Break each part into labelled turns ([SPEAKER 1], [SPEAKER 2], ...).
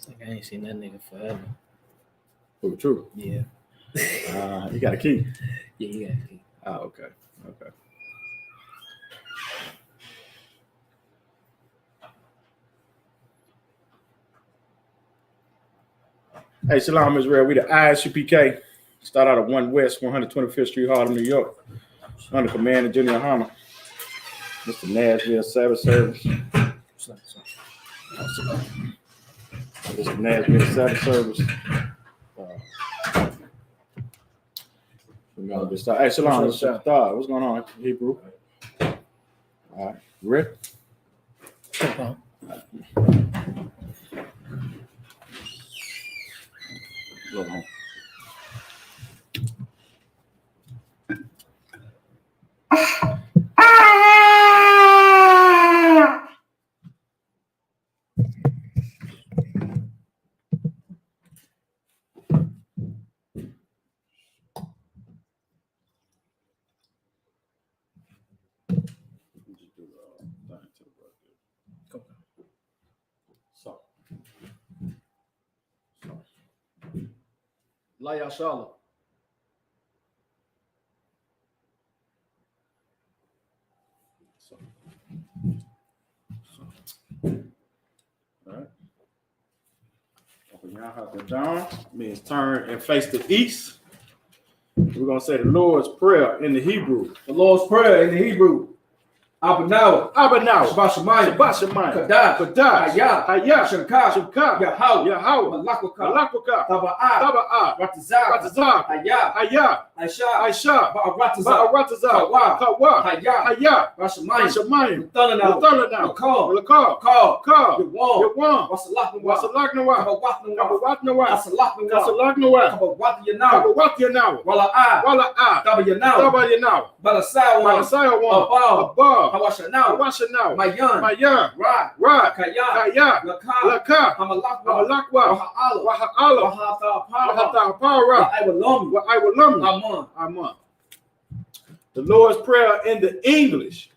[SPEAKER 1] I ain't seen that nigga forever.
[SPEAKER 2] Oh, true.
[SPEAKER 1] Yeah.
[SPEAKER 2] You got a key?
[SPEAKER 1] Yeah, he got a key.
[SPEAKER 2] Oh, okay. Okay. Hey, Shalom, Israel. We the I.S.U.P.K. Start out at 1 West, 125th Street, Harlem, New York. Under command of Junior YAHANNA. Mr. Nashville Sabbath Service. Mr. Nashville Sabbath Service. We're gonna get started. Hey, Shalom, let's start. What's going on, Hebrew? All right, you ready?
[SPEAKER 1] Okay.
[SPEAKER 2] Go on.
[SPEAKER 3] SHALAM.
[SPEAKER 2] All right. Open your heart down. Means turn and face the east. We're gonna say the Lord's Prayer in the Hebrew.
[SPEAKER 3] The Lord's Prayer in the Hebrew. Abanawa. Shabbat Kadash. Shemka. Yahweh. Malakwaka. Taba'a. Ratazak. I.S.U.P.K. Kawa. Haya. Rashamayim. Mutalana. Lakar. Yawan. Wasalaknawa. Kasalaknawa. Wala'a. Tabayanawa. Balasawa. Above. Hawashanawa. Mayan. Rad. Kaya. Laka. Hamalakwa. Waha'ala. Wahata'apara. Wa'aiwalum. Amen. The Lord's Prayer in the English.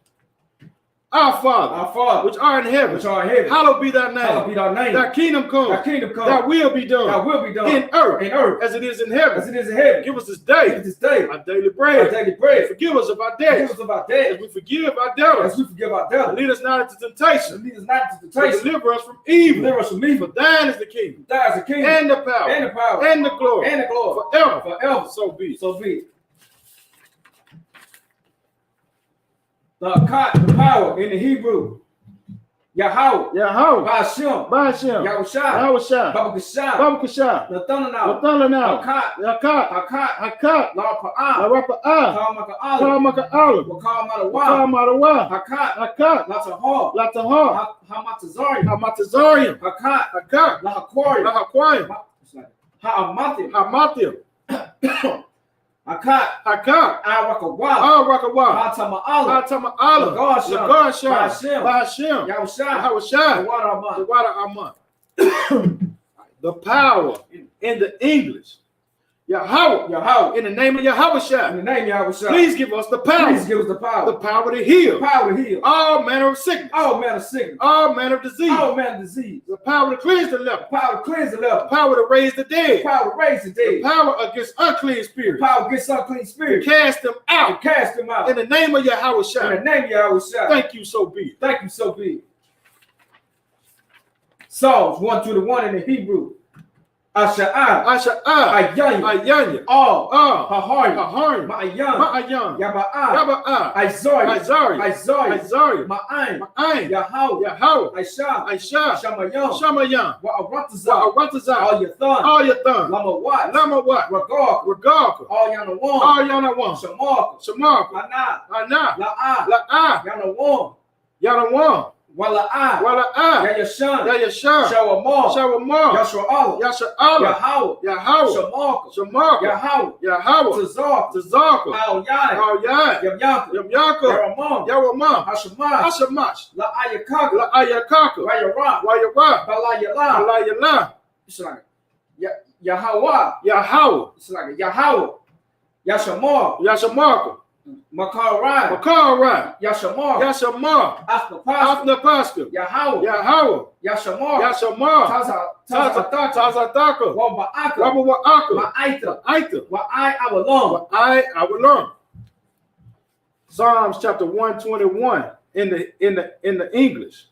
[SPEAKER 3] Our Father, which art in heaven, hallowed be thy name. Thy kingdom come. Thy will be done. In earth, as it is in heaven. Give us this day our daily bread. Forgive us of our debts. As we forgive our debtors. Lead us not into temptation. But deliver us from evil. For thine is the kingdom. And the power. And the glory. Forever. So be it. The power in the Hebrew. Yahweh. Ba'ashem. Yahushua. Babakashah. Nathanaw. Hakat. Larapa'ah. Kalmaka'alim. Wakalmadawa. Hakat. Latahar. Hamatazarium. Hakat. Lahakwayim. Ha'amathim. Hakat. Al-Rakawa. Hatama'ala. Lagasha. Ba'ashem. Yahushua. Tawada Aman. The power in the English. Yahweh. In the name of Yahweh. Please give us the power. The power to heal. All manner of sickness. All manner of disease. The power to cleanse the leper. The power to raise the dead. The power against unclean spirits. Cast them out. In the name of Yahweh. Thank you, so be it. Psalms 121 in the Hebrew. Asha'ah. Ayanya. Haharim. Ma'ayan. Yaba'ah. Isaiah. Ma'ayin. Yahweh. Aisha. Shamayan. Wa'aratazah. All your thun. Lamawat. Regard. All Yanawam. Shamarka. Ana. La'ah. Yanawam. Wala'a. Yayashan. Shawamar. Yasha'ala. Yahweh. Shamarka. Yahweh. Tazarka. Al-Yai. Yamyaka. Yaramam. Hashamash. La'ayakaka. Wayara. Balayala. It's like Yahweh. It's like Yahweh. Yashamarka. Makarai.
[SPEAKER 2] Makarai.
[SPEAKER 3] Yashamar.
[SPEAKER 2] Yashamar. Afnapaska.
[SPEAKER 3] Yahweh.
[SPEAKER 2] Yahweh.
[SPEAKER 3] Yashamar.
[SPEAKER 2] Yashamar. Tazataka.
[SPEAKER 3] Waba'aka.
[SPEAKER 2] Wabawa'aka.
[SPEAKER 3] Ma'aita.
[SPEAKER 2] Aita.
[SPEAKER 3] I will learn.
[SPEAKER 2] I will learn. Psalms chapter 121 in the English.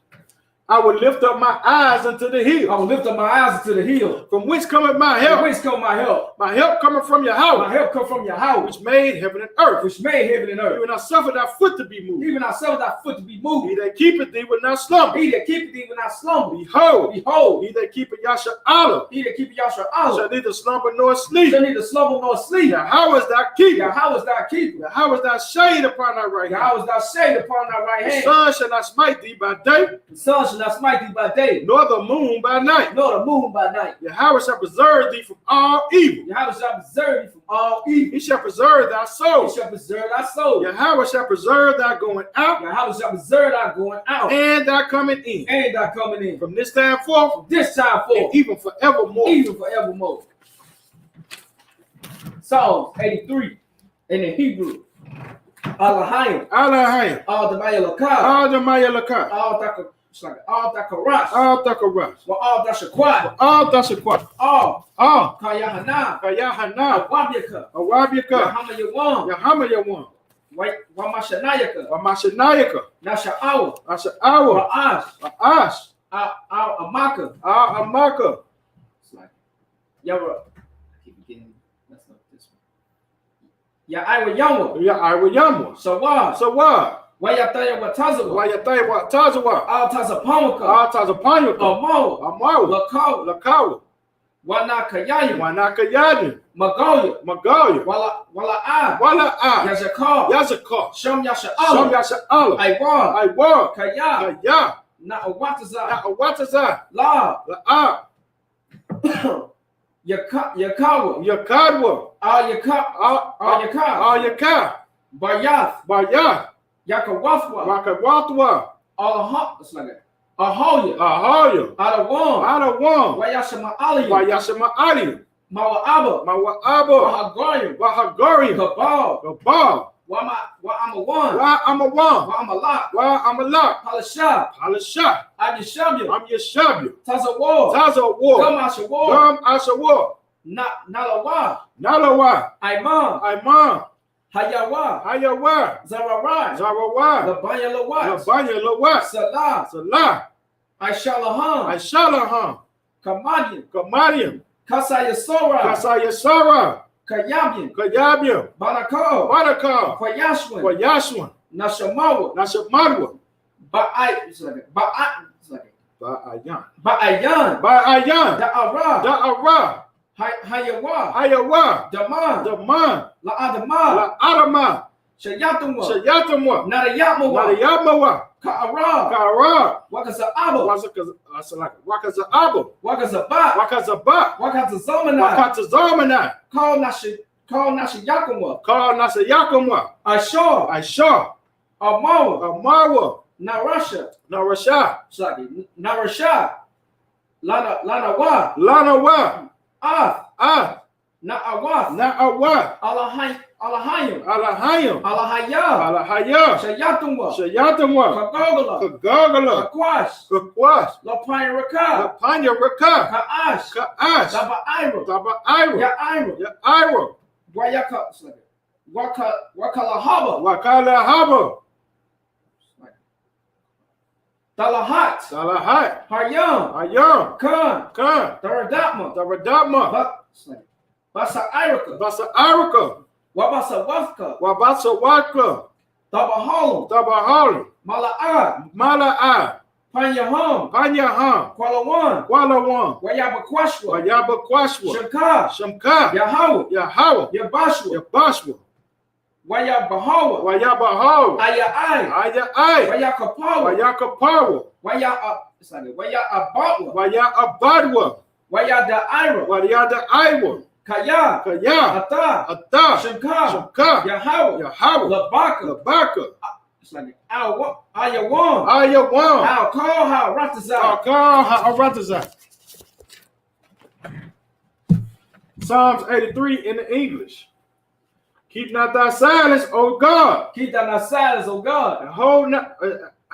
[SPEAKER 2] I will lift up my eyes unto the hill.
[SPEAKER 3] I will lift up my eyes unto the hill.
[SPEAKER 2] From whence cometh my help?
[SPEAKER 3] From whence cometh my help?
[SPEAKER 2] My help cometh from Yahweh.
[SPEAKER 3] My help comes from Yahweh,
[SPEAKER 2] which made heaven and earth.
[SPEAKER 3] which made heaven and earth.
[SPEAKER 2] Even I suffer thy foot to be moved.
[SPEAKER 3] Even I suffer thy foot to be moved.
[SPEAKER 2] He that keepeth thee will not slumber.
[SPEAKER 3] He that keepeth thee will not slumber.
[SPEAKER 2] Behold,
[SPEAKER 3] Behold,
[SPEAKER 2] he that keepeth Yashar'Allah
[SPEAKER 3] he that keepeth Yashar'Allah
[SPEAKER 2] shall neither slumber nor sleep.
[SPEAKER 3] shall neither slumber nor sleep.
[SPEAKER 2] Yahweh is thy keeper.
[SPEAKER 3] Yahweh is thy keeper.
[SPEAKER 2] Yahweh is thy shade upon thy right hand.
[SPEAKER 3] Yahweh is thy shade upon thy right
[SPEAKER 2] The
[SPEAKER 3] hand.
[SPEAKER 2] sun shall not smite thee by day,
[SPEAKER 3] The sun shall not smite thee by day,
[SPEAKER 2] nor the moon by night.
[SPEAKER 3] nor the moon by night.
[SPEAKER 2] Yahweh shall preserve thee from all evil.
[SPEAKER 3] Yahweh shall preserve thee from all evil.
[SPEAKER 2] He shall preserve thy
[SPEAKER 3] He
[SPEAKER 2] soul.
[SPEAKER 3] shall preserve thy soul.
[SPEAKER 2] Yahweh shall preserve thy going out
[SPEAKER 3] Yahweh shall preserve thy going out
[SPEAKER 2] and thy coming in.
[SPEAKER 3] and thy coming in.
[SPEAKER 2] From this time forth,
[SPEAKER 3] From this time
[SPEAKER 2] and
[SPEAKER 3] forth,
[SPEAKER 2] even forevermore.
[SPEAKER 3] even forevermore. Psalms 83 in the Hebrew. Alahayim.
[SPEAKER 2] Alahayim.
[SPEAKER 3] All the Mayalakah.
[SPEAKER 2] All the Mayalakah.
[SPEAKER 3] All Dakarash.
[SPEAKER 2] All Dakarash.
[SPEAKER 3] All Dashaquat.
[SPEAKER 2] All Dashaquat.
[SPEAKER 3] All
[SPEAKER 2] All
[SPEAKER 3] Kayahana.
[SPEAKER 2] Kayahana.
[SPEAKER 3] Wabyaka.
[SPEAKER 2] Awabyaka.
[SPEAKER 3] Yahama Yawan.
[SPEAKER 2] Yahama Yawan.
[SPEAKER 3] Wamashanayaka.
[SPEAKER 2] Wamashanayaka.
[SPEAKER 3] Nasha'awa.
[SPEAKER 2] Asha'awa.
[SPEAKER 3] Wa'ash.
[SPEAKER 2] Ash.
[SPEAKER 3] Amaka.
[SPEAKER 2] Amaka.
[SPEAKER 3] It's like Yara. Keep getting messed up this one. Ya'Iwa Yama.
[SPEAKER 2] Ya'Iwa Yama.
[SPEAKER 3] Sawa.
[SPEAKER 2] Sawa.
[SPEAKER 3] Wayataya Watazawa.
[SPEAKER 2] Wayataya Watazawa.
[SPEAKER 3] Al Tazapamaka.
[SPEAKER 2] Al Tazapanyaka.
[SPEAKER 3] Amawa.
[SPEAKER 2] Amawa.
[SPEAKER 3] Lakawa.
[SPEAKER 2] Lakawa.
[SPEAKER 3] Wanakayaya.
[SPEAKER 2] Wanakayaya.
[SPEAKER 3] Magoya.
[SPEAKER 2] Magoya.
[SPEAKER 3] Wala
[SPEAKER 2] Yazakar.
[SPEAKER 3] Yazakar. Sham Yasha'Allah.
[SPEAKER 2] Sham Yasha'Allah.
[SPEAKER 3] Iwan.
[SPEAKER 2] Kaya.
[SPEAKER 3] Kaya. Na'awataza.
[SPEAKER 2] Na'awataza.
[SPEAKER 3] La.
[SPEAKER 2] La'a.
[SPEAKER 3] Yakawa.
[SPEAKER 2] Yakadwa.
[SPEAKER 3] Yaka. Bayath.
[SPEAKER 2] Bayath.
[SPEAKER 3] Yakawathwa.
[SPEAKER 2] Rakawathwa.
[SPEAKER 3] It's like that. Ahoya. Adawan. Wayashama Aliyah.
[SPEAKER 2] Wayashama Aliyah.
[SPEAKER 3] Mawa'aba.
[SPEAKER 2] Wahagorium. Gabal.
[SPEAKER 3] Wa'amawan.
[SPEAKER 2] Wa'amalak. Palashah.
[SPEAKER 3] I'm
[SPEAKER 2] Yeshabia.
[SPEAKER 3] Tazawar.
[SPEAKER 2] Gam Ashawar. Nalawa. Iman. Hayawa. Zararai. Labanya Lawat. Salah. I-Shalaham. Kamadium. Kasayasara. Kayabim. Banakal. Kwayashwan. Nashamadwa. Ba'ayan. Da'ara. Hayawa. Daman. La'adama. Shayatamwa. Narayamawa. Ka'ara. Wakazabat. Wakatazamana.
[SPEAKER 3] Call Nashayakamwa.
[SPEAKER 2] Nasayakamwa. Aishar. Amawa.
[SPEAKER 3] Narasha.
[SPEAKER 2] Lanawa. Na'awath. Alahayim. Alahaya. Shayatamwa. Kagagala. Kakwash.
[SPEAKER 3] Lapanya Raka.
[SPEAKER 2] Lapanya Raka.
[SPEAKER 3] Ka'ash.
[SPEAKER 2] Daba'ira. Ya'ira. Wakalahaba.
[SPEAKER 3] Dalahat. Hayam. Khan.
[SPEAKER 2] Daradatma.
[SPEAKER 3] Basa'iraka.
[SPEAKER 2] Wabasawaka.
[SPEAKER 3] Tabahalim. Mala'a. Panyaham.
[SPEAKER 2] Kwalawan.
[SPEAKER 3] Wayabakwashwa.
[SPEAKER 2] Shamka. Yahweh. Yabashwa.
[SPEAKER 3] Wayabahawa. Aya'ai.
[SPEAKER 2] Wayakapawa.
[SPEAKER 3] Waya'abadwa.
[SPEAKER 2] Wayada'ira.
[SPEAKER 3] Kaya. Ata.
[SPEAKER 2] Shamka.
[SPEAKER 3] Yahweh.
[SPEAKER 2] Labaka.
[SPEAKER 3] Ayawan.
[SPEAKER 2] Al-Ratazah. Psalms 83 in the English. Keep not thy silence, O God.
[SPEAKER 3] Keep thou thy silence, O God.
[SPEAKER 2] And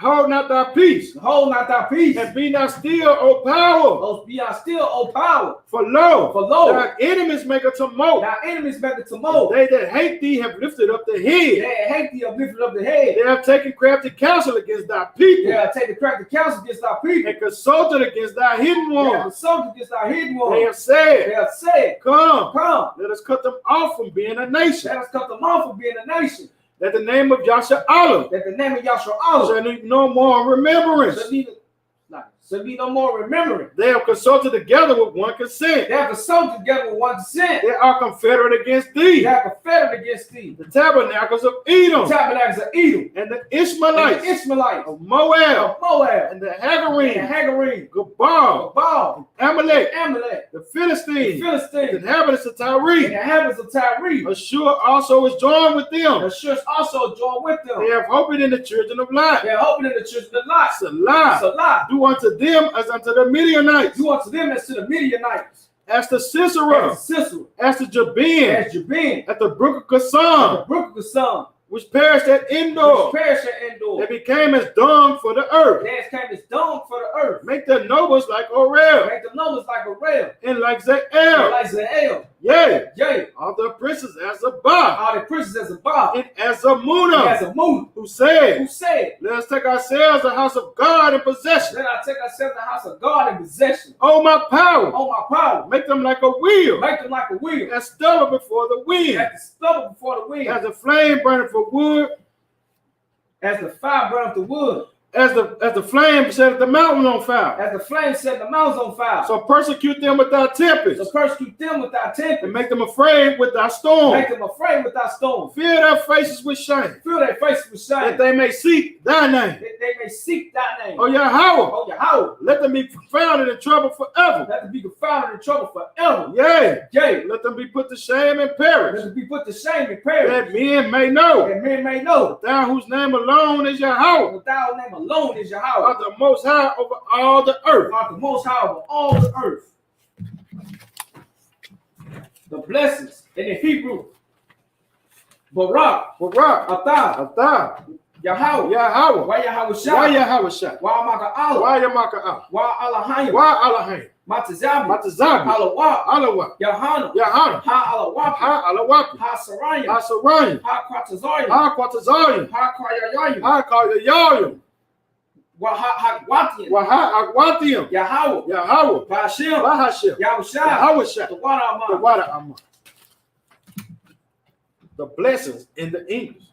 [SPEAKER 2] hold not thy peace.
[SPEAKER 3] Hold not thy peace.
[SPEAKER 2] And be not still, O power.
[SPEAKER 3] Oh, be not still, O power.
[SPEAKER 2] For lo,
[SPEAKER 3] thy
[SPEAKER 2] enemies make a tumult.
[SPEAKER 3] Thy enemies make a tumult.
[SPEAKER 2] They that hate thee have lifted up the head.
[SPEAKER 3] They that hate thee have lifted up the head.
[SPEAKER 2] They have taken crafty counsel against thy people.
[SPEAKER 3] They have taken crafty counsel against thy people.
[SPEAKER 2] And consulted against thy hidden
[SPEAKER 3] They have
[SPEAKER 2] ones.
[SPEAKER 3] consulted against thy hidden ones.
[SPEAKER 2] They have said,
[SPEAKER 3] Come,
[SPEAKER 2] let us cut them off from being a nation.
[SPEAKER 3] let us cut them off from being a nation.
[SPEAKER 2] That the name of YAHANNA
[SPEAKER 3] That the name of YAHANNA
[SPEAKER 2] shall be no more in remembrance.
[SPEAKER 3] shall be no more remembering.
[SPEAKER 2] They have consulted together with one consent.
[SPEAKER 3] They have consulted together with one consent.
[SPEAKER 2] They are confederate against thee.
[SPEAKER 3] They are confederate against thee.
[SPEAKER 2] The tabernacles of Edom.
[SPEAKER 3] The tabernacles of Edom.
[SPEAKER 2] And the Ishmaelites.
[SPEAKER 3] Of
[SPEAKER 2] Moab.
[SPEAKER 3] And
[SPEAKER 2] And the Hagarene. Gabal.
[SPEAKER 3] Gabal.
[SPEAKER 2] Amalek. The
[SPEAKER 3] The
[SPEAKER 2] Philistines.
[SPEAKER 3] Philistines.
[SPEAKER 2] The inhabitants of
[SPEAKER 3] The
[SPEAKER 2] Tyre.
[SPEAKER 3] inhabitants of Tyre.
[SPEAKER 2] Ashur also is joined with them.
[SPEAKER 3] Ashur also joined with them.
[SPEAKER 2] They have hoped in the children of Lot.
[SPEAKER 3] They are hoping in the children of Lot.
[SPEAKER 2] Salah. Do unto them as unto the Midianites.
[SPEAKER 3] Do unto them as to the Midianites.
[SPEAKER 2] As to Sisera. As to Jabin.
[SPEAKER 3] As Jabin.
[SPEAKER 2] At the brook of
[SPEAKER 3] The
[SPEAKER 2] Kasam.
[SPEAKER 3] brook of Son.
[SPEAKER 2] Which perished at Endor. They became as dung for the earth.
[SPEAKER 3] They came as dung for the earth.
[SPEAKER 2] Make their nobles like Orel.
[SPEAKER 3] Make the numbers like a rail.
[SPEAKER 2] And like Zael.
[SPEAKER 3] Like Zael.
[SPEAKER 2] Yea. All the princes as a Ba.
[SPEAKER 3] All the princes as a Ba.
[SPEAKER 2] And as a Muna.
[SPEAKER 3] As a moon.
[SPEAKER 2] Who said,
[SPEAKER 3] Let
[SPEAKER 2] us take ourselves the house of God in possession.
[SPEAKER 3] us take ourselves the house of God in possession.
[SPEAKER 2] Oh my power.
[SPEAKER 3] Oh my power.
[SPEAKER 2] Make them like a wheel.
[SPEAKER 3] Make them like a wheel.
[SPEAKER 2] As stubble before the wind.
[SPEAKER 3] As the stubble before the wind.
[SPEAKER 2] As a flame burning for wood.
[SPEAKER 3] As the fire burneth the wood.
[SPEAKER 2] As the flame set the mountain on fire.
[SPEAKER 3] As the flame set the mountains on fire.
[SPEAKER 2] So persecute them with thy tempest.
[SPEAKER 3] So persecute them with thy tempest.
[SPEAKER 2] And make them afraid with thy storm.
[SPEAKER 3] Make them afraid with thy storm.
[SPEAKER 2] Fill their faces with shame.
[SPEAKER 3] Fill their faces with shame.
[SPEAKER 2] That they may seek thy name.
[SPEAKER 3] That they may seek thy name.
[SPEAKER 2] Oh Yahweh.
[SPEAKER 3] Oh Yahweh.
[SPEAKER 2] Let them be confounded in trouble forever.
[SPEAKER 3] Let them be confounded in trouble forever.
[SPEAKER 2] Yea. Let them be put to shame and perish.
[SPEAKER 3] Let them be put to shame and perish.
[SPEAKER 2] That men may know.
[SPEAKER 3] That men may know.
[SPEAKER 2] Thou whose name alone is Yahweh.
[SPEAKER 3] Thou name alone is Yahweh.
[SPEAKER 2] Art the most high over all the earth.
[SPEAKER 3] Art the most high over all the earth. The blessings in the Hebrew. Barak. Atah. Yahweh. Why Yahweh Shah. Why Amaka Allah. Why Alahayim. Matazabi.
[SPEAKER 2] Alawa.
[SPEAKER 3] Yahanna. Ha Alawapi. Ha Sarayim. Ha Quatazayim. Ha Kayayayim.
[SPEAKER 2] Wahatium.
[SPEAKER 3] Yahweh.
[SPEAKER 2] Bahashim.
[SPEAKER 3] Yahushua.
[SPEAKER 2] The water Amma. The blessings in the English.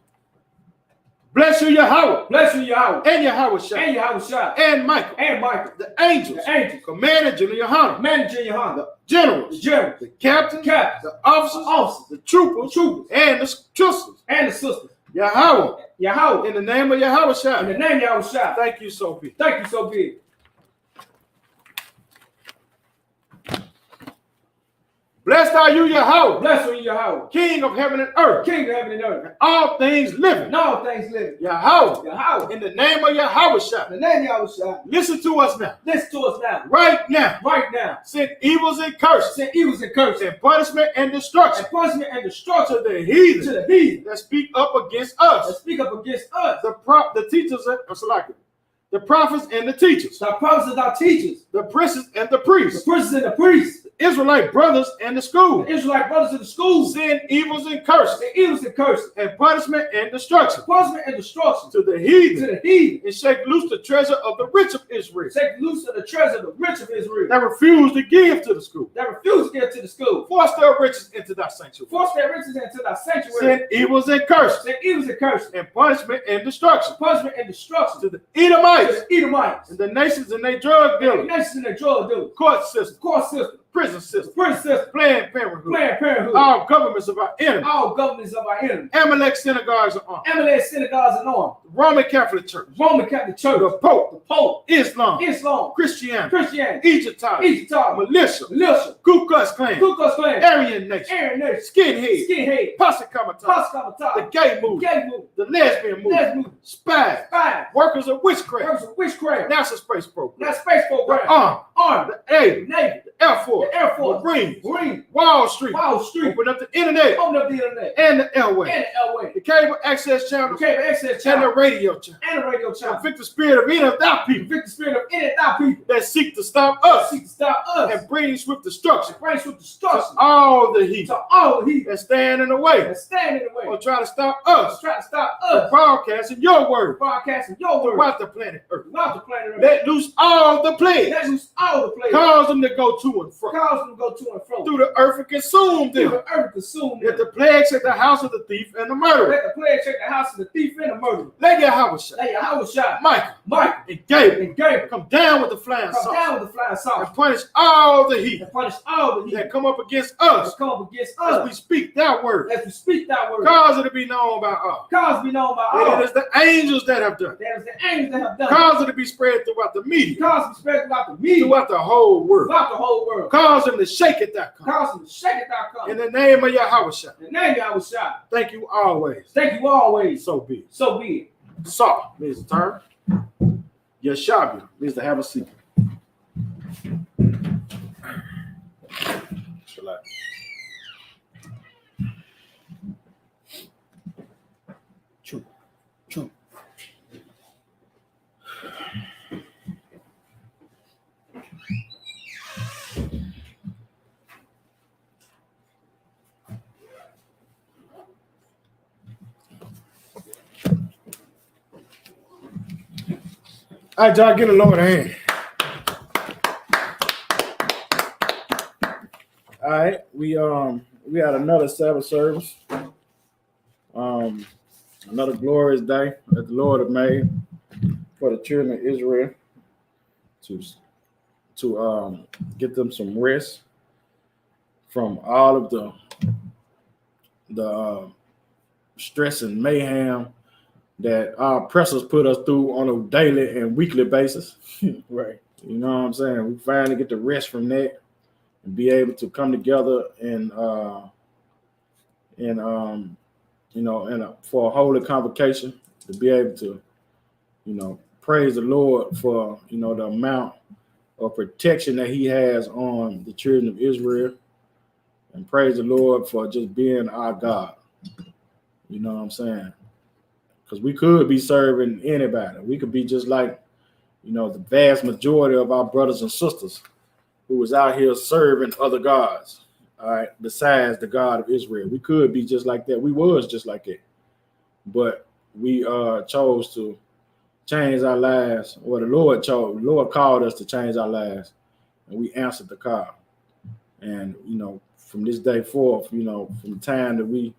[SPEAKER 2] Bless you, Yahweh.
[SPEAKER 3] Bless you, Yahweh.
[SPEAKER 2] And Yahweh Shah.
[SPEAKER 3] And Yahushua.
[SPEAKER 2] And Michael. The angels. Commander General Yohanan. The generals. The captains. The officers. The troopers. And the sisters. Yahweh. In the name of Yahweh Shah.
[SPEAKER 3] In the name of Yahweh Shah.
[SPEAKER 2] Thank you so big.
[SPEAKER 3] Thank you so big.
[SPEAKER 2] Blessed are you, Yahweh.
[SPEAKER 3] Blessed are you, Yahweh.
[SPEAKER 2] King of heaven and earth.
[SPEAKER 3] King of heaven and earth.
[SPEAKER 2] And all things living.
[SPEAKER 3] And all things living.
[SPEAKER 2] Yahweh. In the name of Yahweh Shah.
[SPEAKER 3] In the name of Yahweh Shah.
[SPEAKER 2] Listen to us now.
[SPEAKER 3] Listen to us now.
[SPEAKER 2] Right now.
[SPEAKER 3] Right now.
[SPEAKER 2] Send evils and curses.
[SPEAKER 3] Send evils and curses.
[SPEAKER 2] And punishment and destruction.
[SPEAKER 3] And punishment and destruction.
[SPEAKER 2] To the heathen.
[SPEAKER 3] To the heathen.
[SPEAKER 2] That speak up against us.
[SPEAKER 3] That speak up against us.
[SPEAKER 2] The teachers are selected. The prophets and the teachers.
[SPEAKER 3] The prophets and our teachers.
[SPEAKER 2] The princes and the priests.
[SPEAKER 3] The princes and the priests.
[SPEAKER 2] The Israelite brothers and the school.
[SPEAKER 3] The Israelite brothers in the schools.
[SPEAKER 2] Send evils and curses.
[SPEAKER 3] The evils and curses.
[SPEAKER 2] And punishment and destruction.
[SPEAKER 3] Punishment and destruction.
[SPEAKER 2] To the heathen.
[SPEAKER 3] To the heathen.
[SPEAKER 2] And shake loose the treasure of the rich of Israel.
[SPEAKER 3] Shake loose of the treasure of the rich of Israel.
[SPEAKER 2] That refuse to give to the school.
[SPEAKER 3] That refuse to give to the school.
[SPEAKER 2] Force their riches into thy sanctuary.
[SPEAKER 3] Force their riches into thy sanctuary.
[SPEAKER 2] Send evils and curses.
[SPEAKER 3] Send evils and curses.
[SPEAKER 2] And punishment and destruction.
[SPEAKER 3] Punishment and destruction.
[SPEAKER 2] To the Edomites.
[SPEAKER 3] To the Edomites.
[SPEAKER 2] And the nations and their drug dealers.
[SPEAKER 3] The nations and their drug dealers.
[SPEAKER 2] Court system. Prison system. Planned Parenthood. All governments of our enemies. Amalek synagogues are armed. The Roman Catholic Church. The Pope. Islam. Christianity. Egyptology. Militia. Ku Klux Klan. Aryan Nation. Skinhead. Posse Comitatus. The gay movement. The lesbian movement. Spies. Workers of witchcraft. NASA space program. Armed. The Navy. The Air Force. the Air Force, Marine, Wall Street, open up the internet, and the airway, the cable access channel, and the radio channel, convict the spirit of any of thy people, that seek to stop us, and bring swift destruction, to all the heat, that stand in the way, or try to stop us, from broadcasting your word, throughout the planet Earth. Let loose all the plagues, cause them to go to and fro, through the earth and consume them. Let the plagues at the house of the thief and the murderer. Let Yahawashi, Michael, and Gabriel come down with the flying saucer, and punish all the heat that come up against us, as we speak that word. Cause it to be known by all. It is the angels that have done it. Cause it to be spread throughout the media, throughout the whole world. Cause them to shake it that come. In the name of Yahawashi. Thank you always. So be it. Sa means to turn. Yashabi means to have a seat. Shalom. True. All right, y'all, get a Lord a hand. All right, we had another Sabbath service. Another glorious day that the Lord have made for the children of Israel to get them some rest from all of the stress and mayhem that our oppressors put us through on a daily and weekly basis. Right. You know what I'm saying? We finally get the rest from that and be able to come together and for a holy convocation, to be able to, praise the Lord for, the amount of protection that he has on the children of Israel, and praise the Lord for just being our God. You know what I'm saying? Because we could be serving anybody. We could be just like, the vast majority of our brothers and sisters who was out here serving other gods, all right, besides the God of Israel. We could be just like that. We was just like that. But we chose to change our lives. Well, the Lord called us to change our lives, and we answered the call. And, from this day forth, from the time that we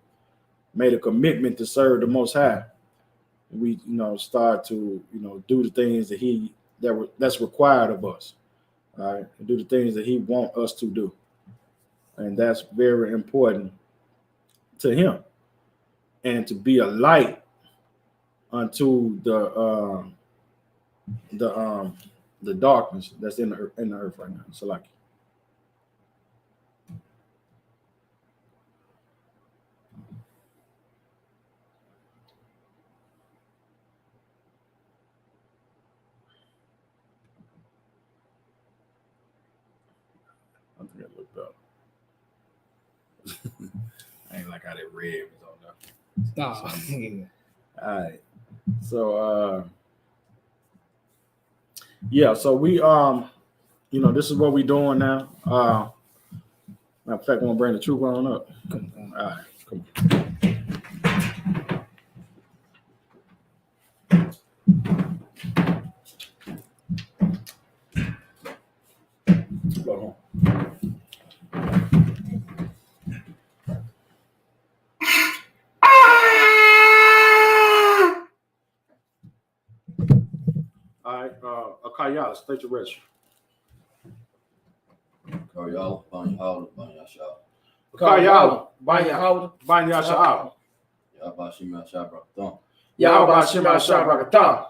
[SPEAKER 2] made a commitment to serve the Most High, we, start to, do the things that's required of us, all right, and do the things that he wants us to do. And that's very important to him, and to be a light unto the darkness that's in the earth right now. So like, I think I looked up. I ain't like how that red was on there.
[SPEAKER 1] Stop.
[SPEAKER 2] All right. So so we this is what we doing now. Matter of fact, I want to bring the troop on up. All right, come on. Hold on. All right, Akayala, state your registry.
[SPEAKER 3] Akayala, Banyahawda, Banyashab.
[SPEAKER 2] Akayala, Banyahawda, Banyashab.
[SPEAKER 3] Yabashima Shabrakathon.
[SPEAKER 2] Yabashima Shabrakathon.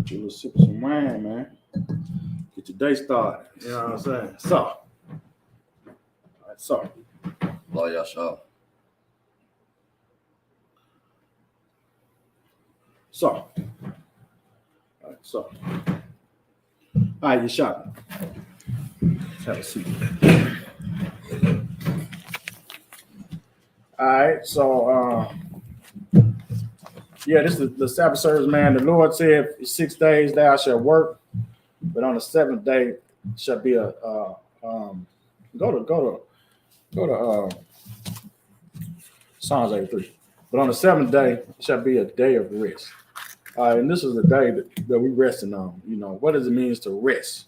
[SPEAKER 2] You will sip some wine, man. Get your day started. You know what I'm saying? So, all right, so. So, all right, so. All right, you shot. Let's have a seat. All right, so yeah, this is the Sabbath service, man. The Lord said, 6 days thou shalt work, but on the seventh day shall be a go to Psalms 83. But on the seventh day shall be a day of rest. And this is the day that we're resting on. You know, what does it mean to rest?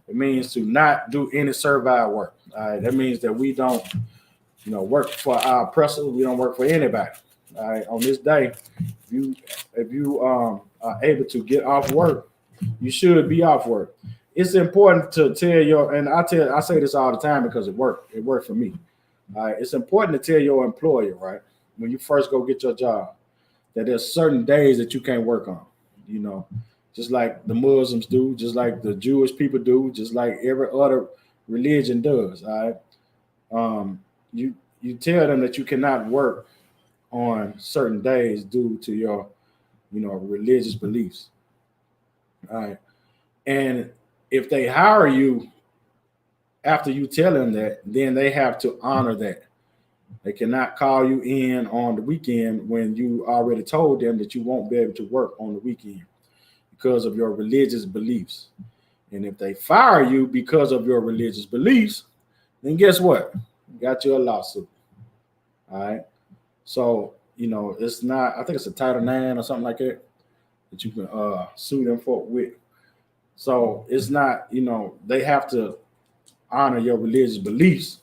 [SPEAKER 2] It means to not do any servile work. That means that we don't, you know, work for our oppressors. We don't work for anybody. All right. On this day, if you are able to get off work, you should be off work. It's important to tell your, and I say this all the time because it worked. It worked for me. All right. It's important to tell your employer, right, when you first go get your job, that there's certain days that you can't work on. You know, just like the Muslims do, just like the Jewish people do, just like every other religion does. All right. You tell them that you cannot work on certain days due to your, you know, religious beliefs. All right. And if they hire you after you tell them that, then they have to honor that. They cannot call you in on the weekend when you already told them that you won't be able to work on the weekend because of your religious beliefs. And if they fire you because of your religious beliefs, then guess what? You got you a lawsuit. All right. So, you know, it's not, I think it's a Title 9 or something like that you can sue them for with. So it's not, you know, they have to honor your religious beliefs.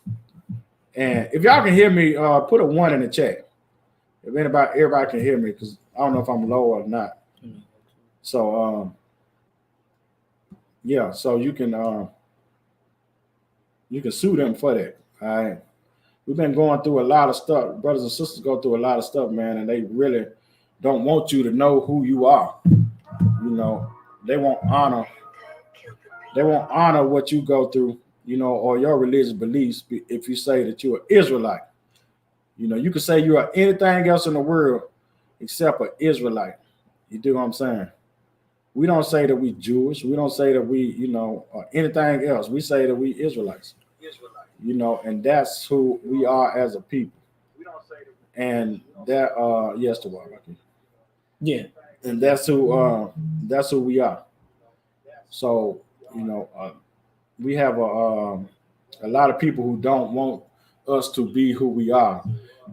[SPEAKER 2] And if y'all can hear me, put a 1 in the chat. If everybody can hear me, because I don't know if I'm low or not. So yeah, so you can sue them for that. All right. We've been going through a lot of stuff. Brothers and sisters go through a lot of stuff, man, and they really don't want you to know who you are. You know, they won't honor what you go through, you know, or your religious beliefs if you say that you're an Israelite. You know, you can say you are anything else in the world except an Israelite. You do what I'm saying? We don't say that we Jewish. We don't say that we, you know, or anything else. We say that we Israelites. You know, and that's who we are as a people. And that yes, the water.
[SPEAKER 1] Yeah.
[SPEAKER 2] And that's who we are. So, you know, we have a lot of people who don't want us to be who we are,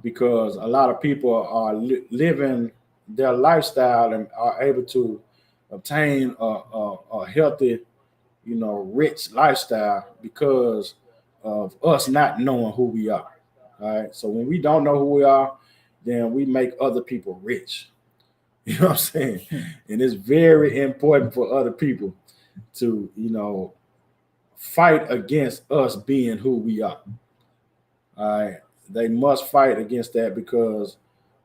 [SPEAKER 2] because a lot of people are living their lifestyle and are able to obtain a healthy, you know, rich lifestyle because of us not knowing who we are. All right. So when we don't know who we are, then we make other people rich. You know what I'm saying? And it's very important for other people to, you know, fight against us being who we are. All right. They must fight against that because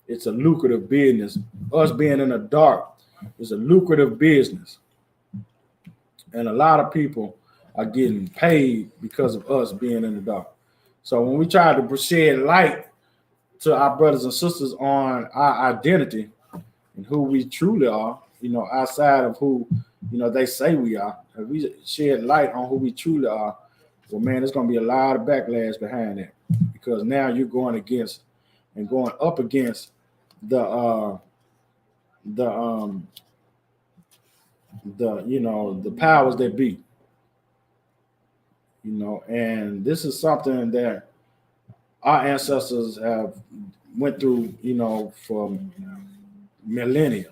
[SPEAKER 2] it's a lucrative business. Us being in the dark is a lucrative business. And a lot of people are getting paid because of us being in the dark. So when we try to shed light to our brothers and sisters on our identity and who we truly are, you know, outside of who, you know, they say we are, if we shed light on who we truly are, well, man, there's going to be a lot of backlash behind that, because now you're going against and going up against the you know, the powers that be. You know, and this is something that our ancestors have went through, you know, for millennia,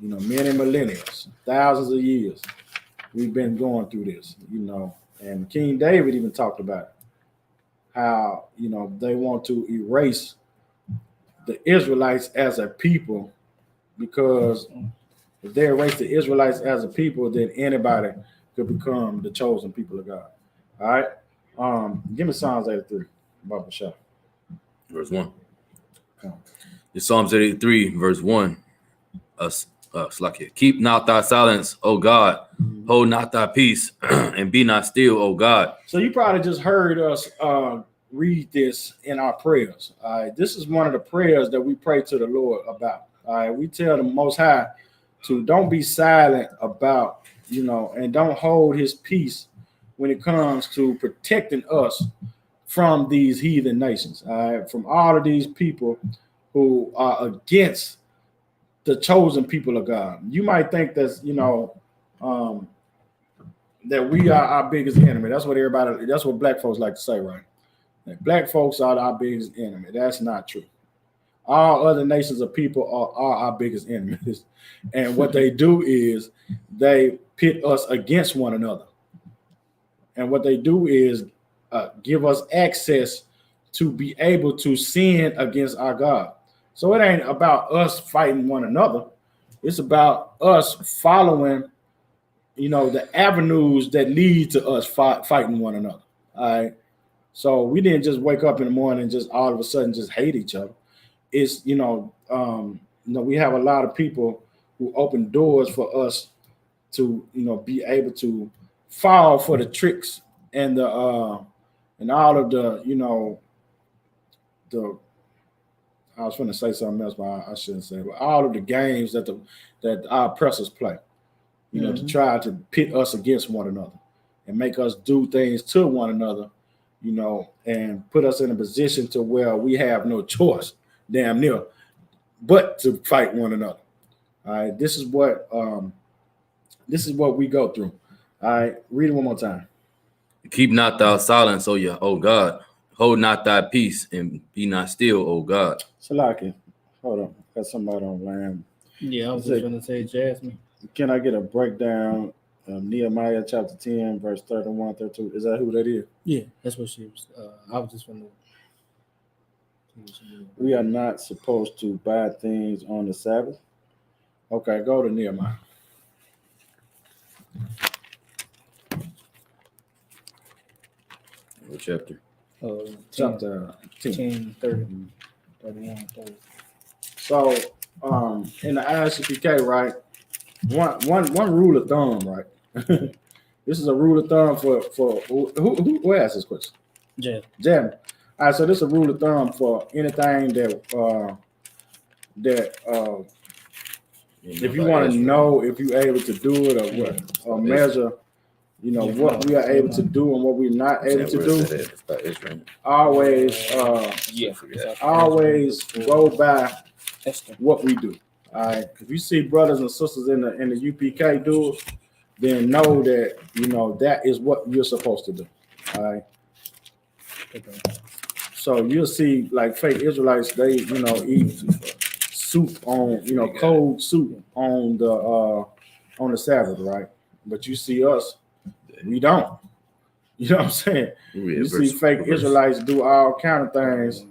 [SPEAKER 2] you know, many millennia, thousands of years. We've been going through this, you know, and King David even talked about it, how, you know, they want to erase the Israelites as a people, because if they erase the Israelites as a people, then anybody could become the chosen people of God. All right. Give me Psalms 83, Baba Shah.
[SPEAKER 3] Verse 1. It's Psalms 83, verse 1. Keep not thy silence, O God. Hold not thy peace, and be not still, O God.
[SPEAKER 2] So you probably just heard us read this in our prayers. All right, this is one of the prayers that we pray to the Lord about. All right, we tell the Most High to don't be silent about, and don't hold his peace when it comes to protecting us from these heathen nations. All right, from all of these people who are against the chosen people of God. You might think that's, that we are our biggest enemy. That's what black folks like to say, right? That black folks are our biggest enemy. That's not true. All other nations of people are our biggest enemies. And what they do is they pit us against one another. And what they do is give us access to be able to sin against our God. So it ain't about us fighting one another. It's about us following, the avenues that lead to us fighting one another. All right. So we didn't just wake up in the morning and just all of a sudden just hate each other. It's, we have a lot of people who open doors for us to, be able to fall for the tricks and the and all of the, I was going to say something else, but I shouldn't say. But all of the games that our oppressors play, to try to pit us against one another and make us do things to one another, and put us in a position to where we have no choice, damn near, but to fight one another. All right, this is what we go through. All right, read it one more time.
[SPEAKER 3] Keep not thou silence, O God. Hold not thy peace, and be not still, O God.
[SPEAKER 2] Salaki, hold on. Got somebody online.
[SPEAKER 1] Yeah, I was just going to say Jasmine.
[SPEAKER 2] Can I get a breakdown of Nehemiah chapter 10, verse 31, 32? Is that who that is?
[SPEAKER 1] Yeah, that's what she was. I was just going to.
[SPEAKER 2] We are not supposed to buy things on the Sabbath. Okay, go to Nehemiah.
[SPEAKER 3] What chapter?
[SPEAKER 2] Chapter 10.
[SPEAKER 1] 30, 31, 30.
[SPEAKER 2] So, in the I.S.U.P.K, right? One rule of thumb, right? This is a rule of thumb for who asked this question? Jam. All right, so this is a rule of thumb for anything that if you want to know if you're able to do it or what, or measure, what we are able to do and what we're not able to do. Always go by what we do. All right. If you see brothers and sisters in the U.P.K do it, then know that that is what you're supposed to do. All right. So you'll see like fake Israelites, they eat soup on cold soup on the Sabbath, right? But you see us, we don't. You know what I'm saying? You see fake Israelites do all kind of things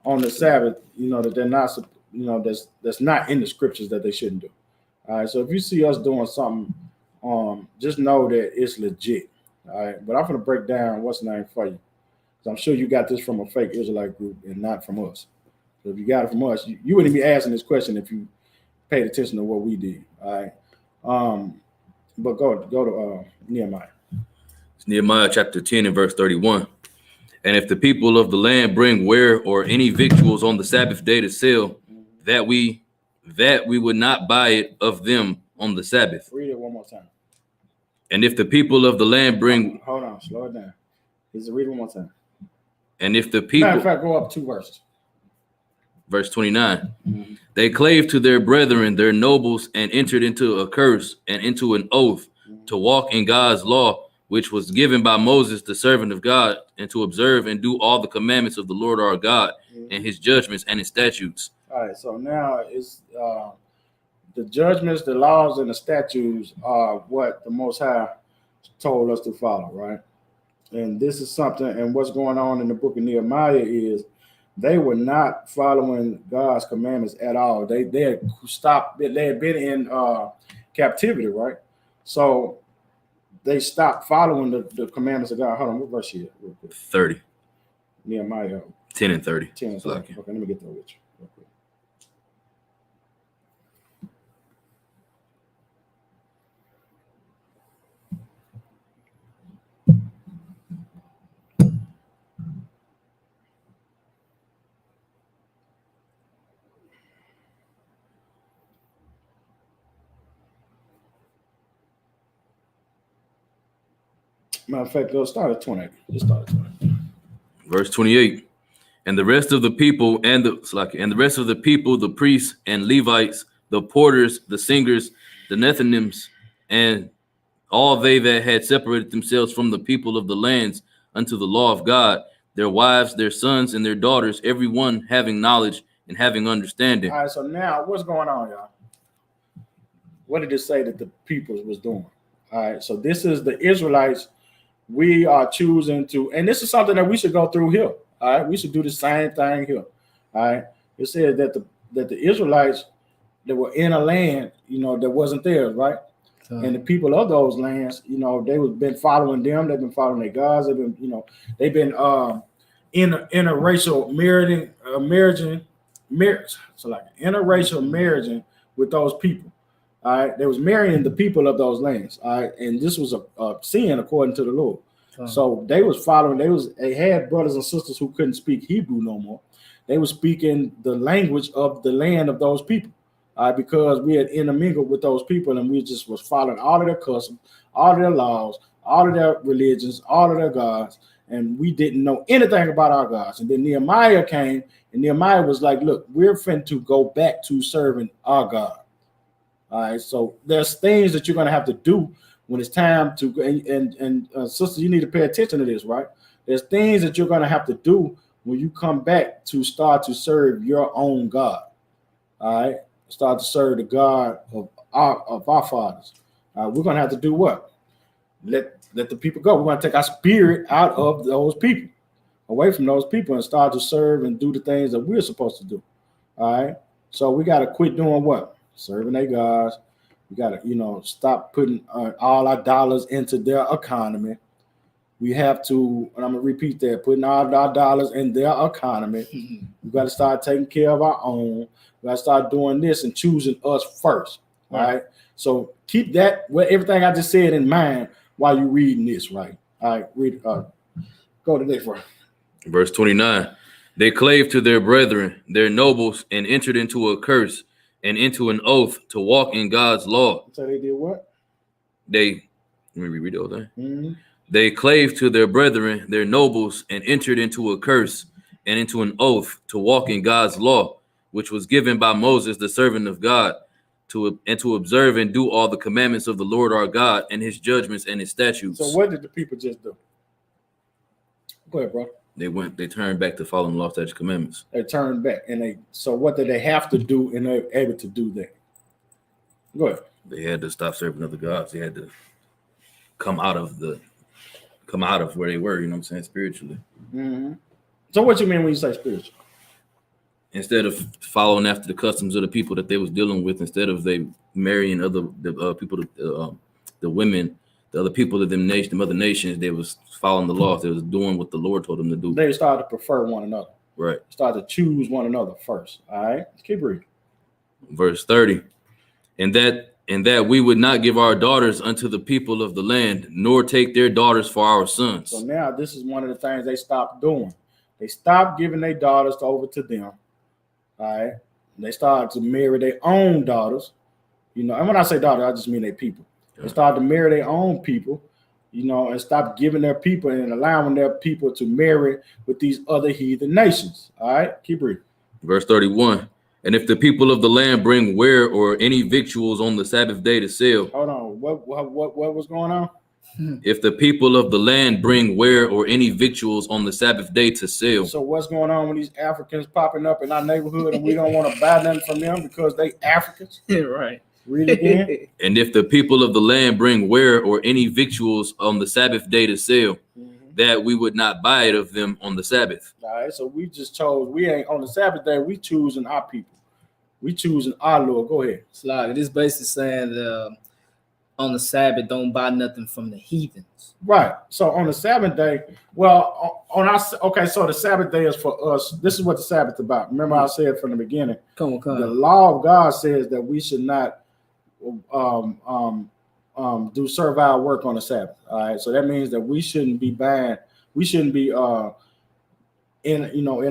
[SPEAKER 2] on the Sabbath, that they're not, that's not in the scriptures that they shouldn't do. All right. So if you see us doing something, just know that it's legit. All right. But I'm going to break down what's the name for you. I'm sure you got this from a fake Israelite group and not from us. So if you got it from us, you wouldn't be asking this question if you paid attention to what we did. All right. But go to Nehemiah.
[SPEAKER 3] It's Nehemiah chapter 10 and verse 31. And if the people of the land bring ware or any victuals on the Sabbath day to sell, that we would not buy it of them on the Sabbath.
[SPEAKER 2] Read it one more time.
[SPEAKER 3] And if the people of the land bring...
[SPEAKER 2] Hold on, slow it down. Read it one more time.
[SPEAKER 3] And if the people...
[SPEAKER 2] Matter of fact, go up 2 verses.
[SPEAKER 3] Verse 29. They clave to their brethren, their nobles, and entered into a curse and into an oath to walk in God's law, which was given by Moses, the servant of God, and to observe and do all the commandments of the Lord our God and his judgments and his statutes.
[SPEAKER 2] All right, so now it's the judgments, the laws, and the statutes are what the Most High told us to follow, right? And this is something, and what's going on in the book of Nehemiah is they were not following God's commandments at all. They had stopped, they had been in captivity, right? So they stopped following the commandments of God. Hold on, what verse here?
[SPEAKER 3] 30.
[SPEAKER 2] Nehemiah
[SPEAKER 3] 10 and 30.
[SPEAKER 2] 10 and 30. Okay, let me get that with you real quick. Matter of fact, let's start at 28. Let's start at 28.
[SPEAKER 3] Verse 28. And the rest of the people the priests and Levites, the porters, the singers, the Nethinims, and all they that had separated themselves from the people of the lands unto the law of God, their wives, their sons, and their daughters, every one having knowledge and having understanding.
[SPEAKER 2] All right, so now what's going on, y'all? What did it say that the people was doing? All right, so this is the Israelites. We are choosing to, and this is something that we should go through here. All right, we should do the same thing here. All right, it said that the Israelites that were in a land, that wasn't theirs, right? And the people of those lands, they've been following them. They've been following their gods. They've been interracial marriaging with those people. All right, they was marrying the people of those lands. All right, and this was a sin according to the Lord. So they was following. They had brothers and sisters who couldn't speak Hebrew no more. They were speaking the language of the land of those people. Because we had intermingled with those people, and we just was following all of their customs, all of their laws, all of their religions, all of their gods, and we didn't know anything about our gods. And then Nehemiah came, and Nehemiah was like, look, we're finna to go back to serving our God. All right, so there's things that you're going to have to do when it's time to, and sisters, you need to pay attention to this, right? There's things that you're going to have to do when you come back to start to serve your own God. All right. Start to serve the God of our fathers. We're going to have to do what? Let the people go. We're going to take our spirit out of those people, away from those people, and start to serve and do the things that we're supposed to do. All right. So we got to quit doing what? Serving their gods. We got to, stop putting all our dollars into their economy. We have to, and I'm going to repeat that, putting all our dollars in their economy. We got to start taking care of our own. We got to start doing this and choosing us first. All right. So keep that, everything I just said in mind while you're reading this, right? All right. Read. Go to the next one.
[SPEAKER 3] Verse 29. They clave to their brethren, their nobles, and entered into a curse and into an oath to walk in God's law.
[SPEAKER 2] So they did what?
[SPEAKER 3] Let me read all that. Mm-hmm. They clave to their brethren, their nobles, and entered into a curse and into an oath to walk in God's law, which was given by Moses, the servant of God, to observe and do all the commandments of the Lord our God and his judgments and his statutes.
[SPEAKER 2] So what did the people just do? Go ahead, bro.
[SPEAKER 3] They turned back to following the law, statutes, commandments.
[SPEAKER 2] They turned back, and so what did they have to do in order able to do that? Go ahead.
[SPEAKER 3] They had to stop serving other gods. They had to come out of where they were, spiritually. Mm-hmm.
[SPEAKER 2] So what you mean when you say spiritual?
[SPEAKER 3] Instead of following after the customs of the people that they was dealing with, instead of they marrying the people, the women, the other people of them other nations, they was following the laws. They was doing what the Lord told them to do.
[SPEAKER 2] They started to prefer one another.
[SPEAKER 3] Right.
[SPEAKER 2] Started to choose one another first. All right. Let's keep reading.
[SPEAKER 3] Verse 30. And that we would not give our daughters unto the people of the land, nor take their daughters for our sons.
[SPEAKER 2] So now this is one of the things they stopped doing. They stopped giving their daughters over to them. All right. They started to marry their own daughters. And when I say daughters, I just mean their people. They started to marry their own people, and stop giving their people and allowing their people to marry with these other heathen nations. All right. Keep reading.
[SPEAKER 3] Verse 31. And if the people of the land bring ware or any victuals on the Sabbath day to sell.
[SPEAKER 2] Hold on. What was going on?
[SPEAKER 3] If the people of the land bring ware or any victuals on the Sabbath day to sell.
[SPEAKER 2] So what's going on with these Africans popping up in our neighborhood and we don't want to buy nothing from them because they Africans?
[SPEAKER 1] Right.
[SPEAKER 2] Read it again.
[SPEAKER 3] And if the people of the land bring ware or any victuals on the Sabbath day to sell, that we would not buy it of them on the Sabbath.
[SPEAKER 2] All right. So we just chose, we ain't on the Sabbath day, we choosing our people. We choosing our Lord. Go ahead.
[SPEAKER 1] It's like this basically saying on the Sabbath, don't buy nothing from the heathens.
[SPEAKER 2] Right. So on the Sabbath day, so the Sabbath day is for us. This is what the Sabbath is about. Remember I said from the beginning.
[SPEAKER 1] Come on.
[SPEAKER 2] The law of God says that we should not do servile work on the Sabbath. All right. So that means that we shouldn't be buying. We shouldn't be in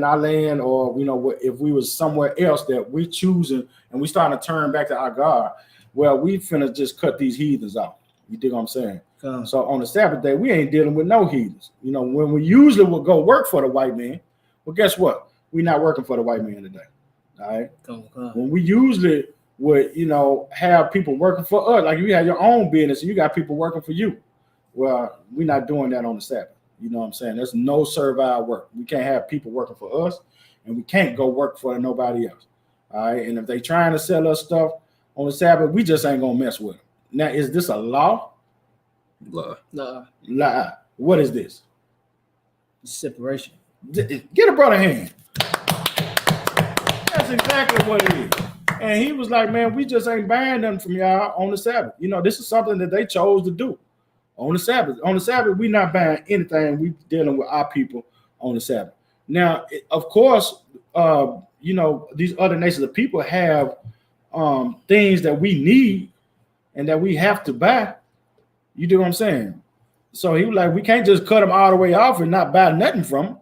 [SPEAKER 2] our land, or if we was somewhere else that we choosing and we starting to turn back to our God, well, we finna just cut these heathens out. You dig what I'm saying? So on the Sabbath day, we ain't dealing with no heathens. You know, when we usually would go work for the white man, well, guess what? We're not working for the white man today. All right. When we usually would, you know, have people working for us, like you have your own business and you got people working for you. Well, we're not doing that on the Sabbath. You know what I'm saying? There's no servile work. We can't have people working for us, and we can't go work for nobody else. All right. And if they trying to sell us stuff on the Sabbath, we just ain't gonna mess with them. Now, is this a law? Lie. What is this?
[SPEAKER 1] Separation.
[SPEAKER 2] Get a brother hand. That's exactly what it is. And he was like, man, we just ain't buying nothing from y'all on the Sabbath. You know, this is something that they chose to do on the Sabbath. On the Sabbath, we're not buying anything. We dealing with our people on the Sabbath. Now, of course, you know, these other nations of people have things that we need and that we have to buy. You do what I'm saying? So he was like, we can't just cut them all the way off and not buy nothing from them.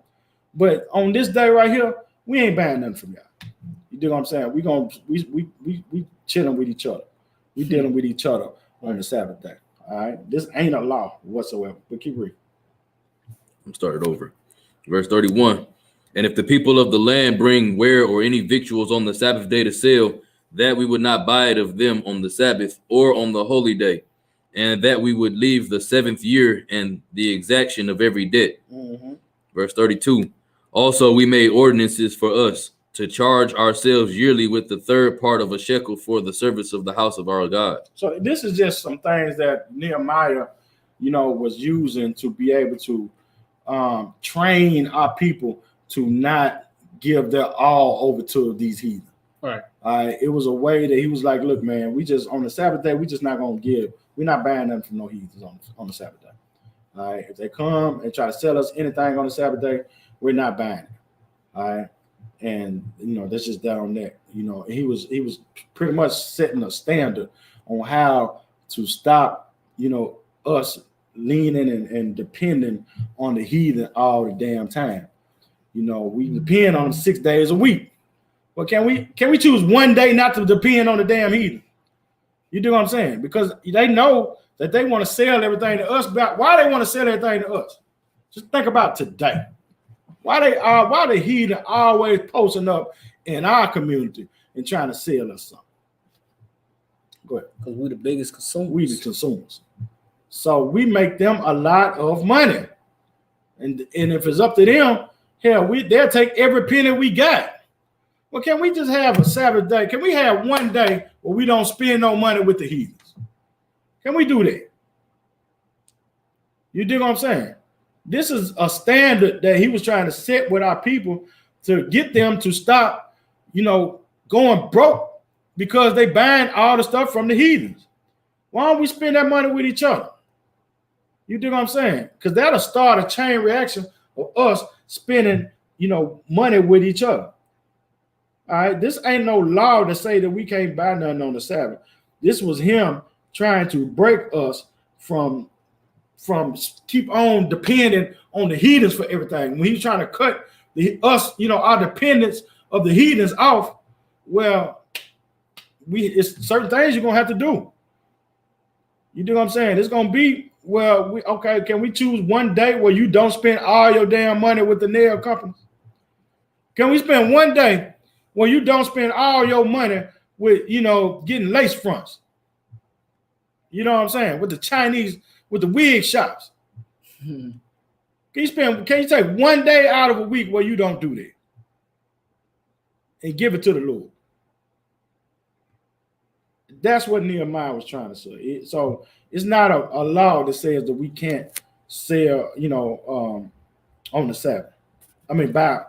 [SPEAKER 2] But on this day right here, we ain't buying nothing from y'all. You do what I'm saying? We chilling with each other. We dealing with each other on the Sabbath day. All right. This ain't a law whatsoever. But keep reading.
[SPEAKER 3] I'm started over. Verse 31. And if the people of the land bring ware or any victuals on the Sabbath day to sell, that we would not buy it of them on the Sabbath or on the holy day, and that we would leave the 7th year and the exaction of every debt. Verse 32. Also we made ordinances for us to charge ourselves yearly with the 3rd part of a shekel for the service of the house of our God.
[SPEAKER 2] So this is just some things that Nehemiah, you know, was using to be able to train our people to not give their all over to these heathen.
[SPEAKER 1] Right.
[SPEAKER 2] It was a way that he was like, look, man, we just on the Sabbath day, we just not gonna give. We're not buying them from no heathens on the Sabbath day. All right. If they come and try to sell us anything on the Sabbath day, we're not buying it. All right. And you know, that's just that on that. You know, he was pretty much setting a standard on how to stop, you know, us leaning and depending on the heathen all the damn time. You know, we depend on them 6 days a week. But can we choose one day not to depend on the damn heathen? You do what I'm saying? Because they know that they want to sell everything to us. Why they want to sell everything to us? Just think about today. Why the heathen always posting up in our community and trying to sell us something? Go ahead.
[SPEAKER 1] Because we're the biggest consumers.
[SPEAKER 2] We the consumers. So we make them a lot of money. And if it's up to them, hell, they'll take every penny we got. Well, can we just have a Sabbath day? Can we have one day where we don't spend no money with the heathens? Can we do that? You dig what I'm saying? This is a standard that he was trying to set with our people to get them to stop, you know, going broke because they buying all the stuff from the heathens. Why don't we spend that money with each other? You dig what I'm saying? Because that'll start a chain reaction of us spending, you know, money with each other. All right, this ain't no law to say that we can't buy nothing on the Sabbath. This was him trying to break us from keep on depending on the heathens for everything. When he's trying to cut us, you know, our dependence of the heathens off, well, it's certain things you're gonna have to do. You do what I'm saying? It's gonna be, well, okay, can we choose one day where you don't spend all your damn money with the nail companies? Can we spend one day where you don't spend all your money with, you know, getting lace fronts? You know what I'm saying? With the Chinese, with the wig shops. Can you take one day out of a week where you don't do that and give it to the Lord? That's what Nehemiah was trying to say. So it's not a law that says that we can't sell, you know, on the Sabbath. I mean, buy,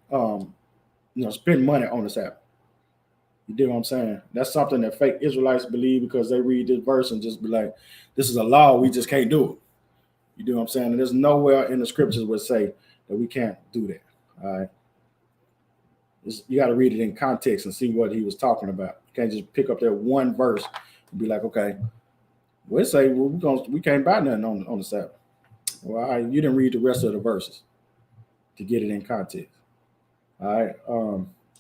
[SPEAKER 2] you know, spend money on the Sabbath. You dig what I'm saying? That's something that fake Israelites believe because they read this verse and just be like, this is a law, we just can't do it. You do what I'm saying? And there's nowhere in the scriptures would say that we can't do that. All right. You got to read it in context and see what he was talking about. You can't just pick up that one verse and be like, okay, we'll say we can't buy nothing on the Sabbath. Well, all right, you didn't read the rest of the verses to get it in context. All right.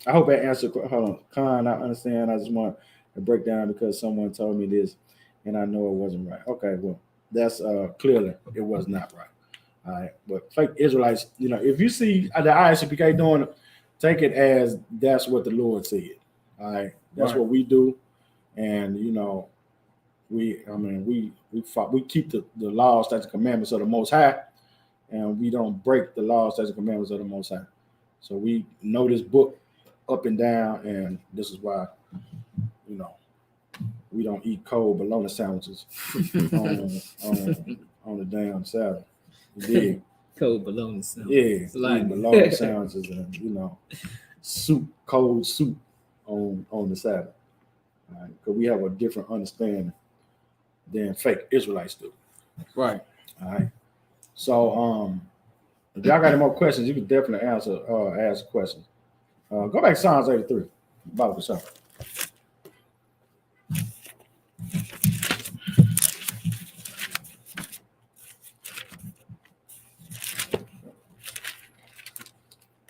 [SPEAKER 2] I hope that answered. Hold on, Khan, I understand. I just want to break down because someone told me this and I know it wasn't right. Okay, well, That's clearly it was not right. All right, but fake Israelites, if you see the I.S.U.P.K doing it, take it as that's what the Lord said. All right, that's what we do, and we keep the laws, statutes, commandments of the Most High, and we don't break the laws, statutes, commandments of the Most High. So we know this book up and down, and this is why we don't eat cold bologna sandwiches on the damn Sabbath. Yeah.
[SPEAKER 1] Cold bologna sandwiches.
[SPEAKER 2] Yeah, bologna sandwiches and soup, cold soup on the Sabbath. Because we have a different understanding than fake Israelites do.
[SPEAKER 1] Right.
[SPEAKER 2] All right. So if y'all got any more questions, you can definitely ask questions. Go back to Psalms 83. Bible for something.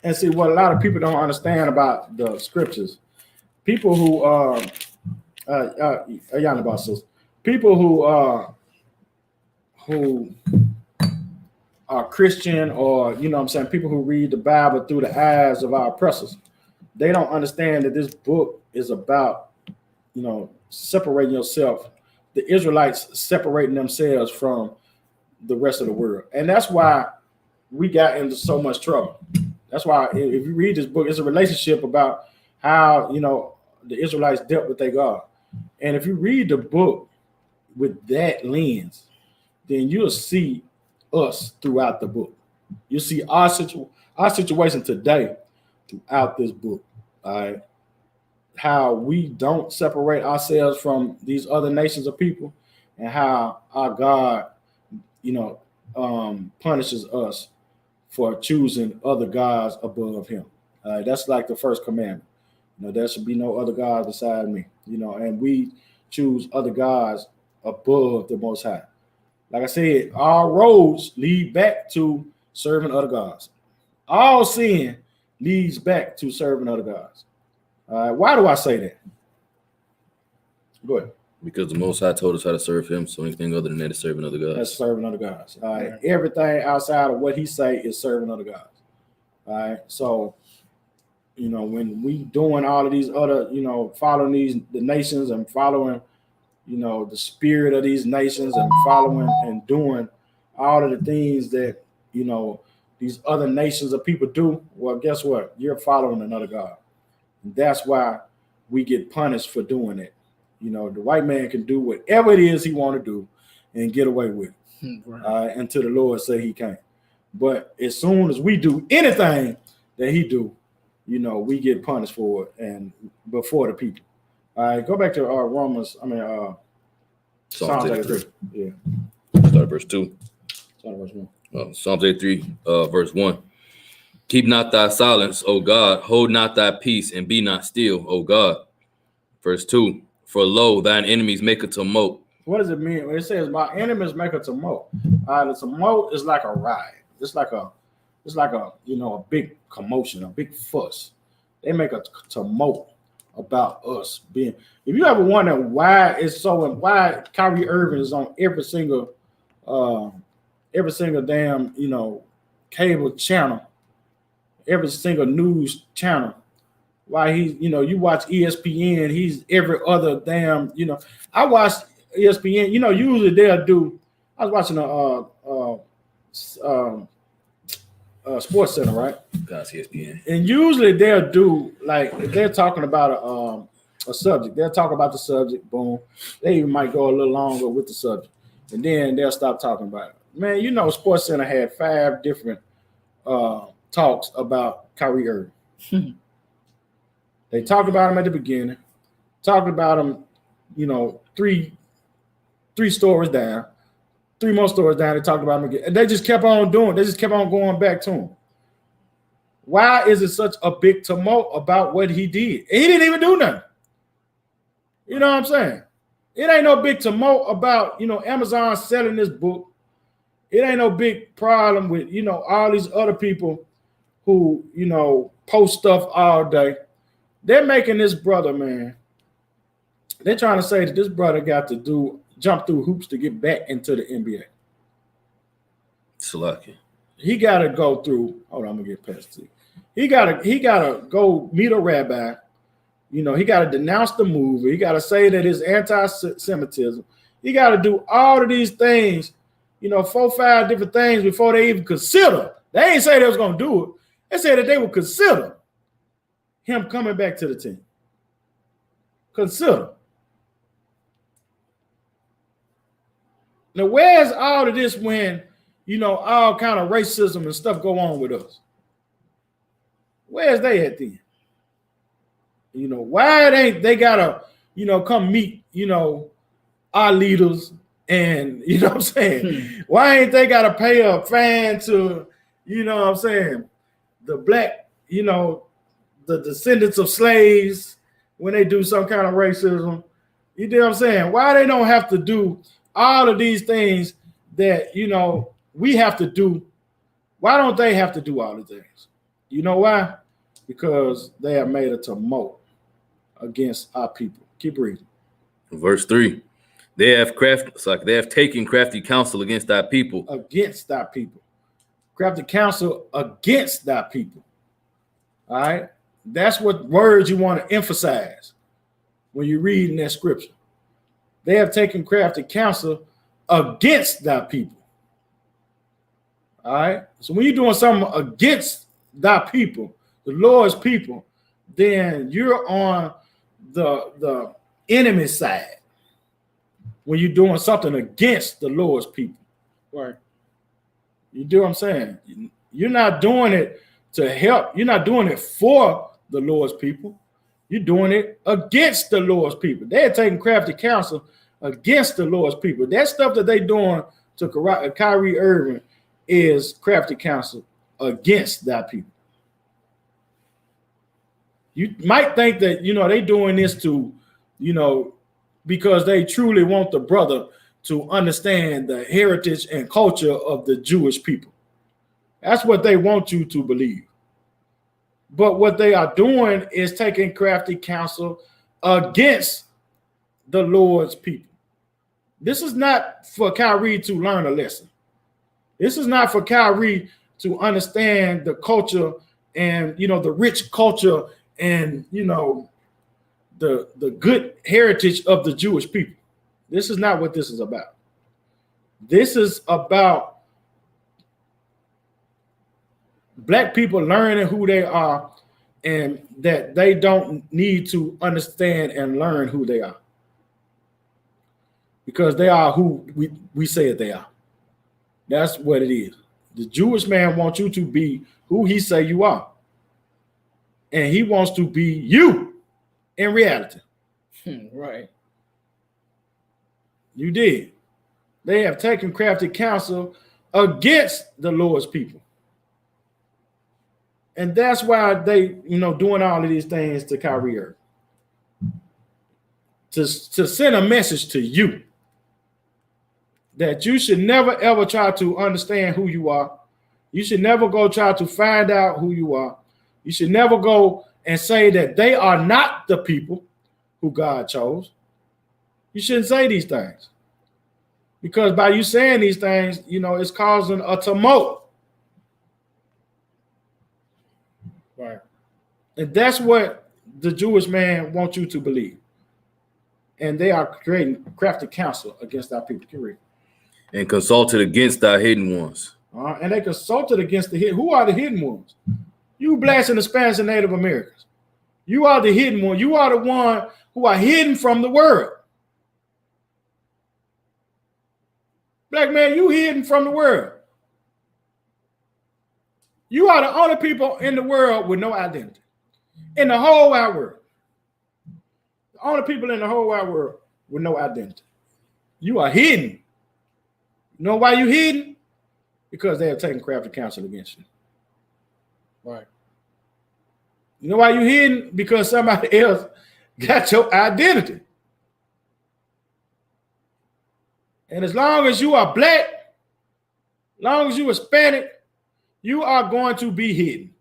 [SPEAKER 2] And see what a lot of people don't understand about the scriptures. People who people who are Christian, or people who read the Bible through the eyes of our oppressors, they don't understand that this book is about separating yourself, the Israelites separating themselves from the rest of the world. And that's why we got into so much trouble. That's why if you read this book, it's a relationship about how the Israelites dealt with their God. And if you read the book with that lens, then you'll see us throughout the book. You'll see our situation today throughout this book. All right. How we don't separate ourselves from these other nations of people, and how our God, punishes us for choosing other gods above him. That's like the first commandment. There should be no other gods beside me. And we choose other gods above the Most High. Like I said, all roads lead back to serving other gods. All sin leads back to serving other gods. Why do I say that? Go ahead.
[SPEAKER 3] Because the Most High told us how to serve him, so anything other than that is serving other gods.
[SPEAKER 2] That's serving other gods. All right. Everything outside of what he say is serving other gods. All right. So, when we doing all of these other, following the nations and following, the spirit of these nations, and following and doing all of the things that, these other nations of people do, well, guess what? You're following another God. And that's why we get punished for doing it. The white man can do whatever it is he want to do and get away with it, right. Until the Lord say he can't. But as soon as we do anything that he do, we get punished for it, and before the people. All right, go back to Psalms 83. Yeah.
[SPEAKER 3] Start at verse 2.
[SPEAKER 2] Start at verse 1.
[SPEAKER 3] Psalms 83, verse 1. Keep not thy silence, O God. Hold not thy peace, and be not still, O God. Verse 2. For lo, thine enemies make a tumult.
[SPEAKER 2] What does it mean when it says my enemies make a tumult? The tumult is like a riot. It's like a a big commotion, a big fuss. They make a tumult about us being. If you ever wonder why Kyrie Irving is on every single damn cable channel, every single news channel. Why he's, you watch ESPN, he's every other damn, I watch ESPN, usually they'll do, I was watching a Sports Center, right?
[SPEAKER 3] God's ESPN.
[SPEAKER 2] And usually they'll do, like, if they're talking about a subject, they'll talk about the subject, boom. They even might go a little longer with the subject. And then they'll stop talking about it. Man, Sports Center had 5 different talks about Kyrie Irving. They talked about him at the beginning, talked about him, 3 stories down, 3 more stories down. They talked about him again. And they just kept on doing. They just kept on going back to him. Why is it such a big tumult about what he did? And he didn't even do nothing. You know what I'm saying? It ain't no big tumult about, Amazon selling this book. It ain't no big problem with, all these other people who, post stuff all day. They're making this brother, man. They're trying to say that this brother got to do, jump through hoops to get back into the NBA.
[SPEAKER 3] Salaki.
[SPEAKER 2] He got to go through. Hold on, I'm gonna get past it. He gotta go meet a rabbi. You know, he got to denounce the movie. He got to say that it's anti-Semitism. He got to do all of these things, you know, 4 or 5 different things before they even consider. They ain't say they was going to do it. They said that they would consider him coming back to the team. Consider. Now, where's all of this when, you know, all kind of racism and stuff go on with us? Where's they at then? You know, why they gotta, you know, come meet, you know, our leaders and, you know what I'm saying? Why ain't they gotta pay a fine to, you know what I'm saying, the black, you know, the descendants of slaves when they do some kind of racism? You know what I'm saying? Why they don't have to do all of these things that, you know, we have to do? Why don't they have to do all the things? You know why? Because they have made a tumult against our people. Keep reading.
[SPEAKER 3] Verse 3. They have taken crafty counsel against thy people.
[SPEAKER 2] Against thy people. Crafty counsel against thy people. All right. That's what words you want to emphasize when you're reading that scripture. They have taken crafty counsel against thy people. All right. So when you're doing something against thy people, the Lord's people, then you're on the enemy side when you're doing something against the Lord's people. Right. You do what I'm saying? You're not doing it to help. You're not doing it for the Lord's people. You're doing it against the Lord's people. They're taking crafty counsel against the Lord's people. That stuff that they're doing to Kyrie Irving is crafty counsel against that people. You might think that, you know, they doing this to, you know, because they truly want the brother to understand the heritage and culture of the Jewish people. That's what they want you to believe. But what they are doing is taking crafty counsel against the Lord's people. This is not for Kyrie to learn a lesson. This is not for Kyrie to understand the culture and, you know, the rich culture and, you know, the good heritage of the Jewish people. This is not what this is about. This is about black people learning who they are and that they don't need to understand and learn who they are, because they are who we say that they are. That's what it is. The Jewish man wants you to be who he say you are, and he wants to be you in reality.
[SPEAKER 1] Right.
[SPEAKER 2] You did. They have taken crafty counsel against the Lord's people. And that's why they, you know, doing all of these things to Kyrie Irving. To send a message to you that you should never, ever try to understand who you are. You should never go try to find out who you are. You should never go and say that they are not the people who God chose. You shouldn't say these things, because by you saying these things, you know, it's causing a tumult. Right. And that's what the Jewish man wants you to believe. And they are creating crafty counsel against our people. Can read.
[SPEAKER 3] And consulted against thy hidden ones.
[SPEAKER 2] And they consulted against the hidden. Who are the hidden ones? You blacks and Hispanics and Native Americans. You are the hidden one. You are the one who are hidden from the world. Black man, you hidden from the world. You are the only people in the world with no identity. In the whole wide world. The only people in the whole wide world with no identity. You are hidden. You know why you hidden? Because they have taken crafty counsel against you.
[SPEAKER 1] Right.
[SPEAKER 2] You know why you hidden? Because somebody else got your identity. And as long as you are black, as long as you are Hispanic, you are going to be hidden.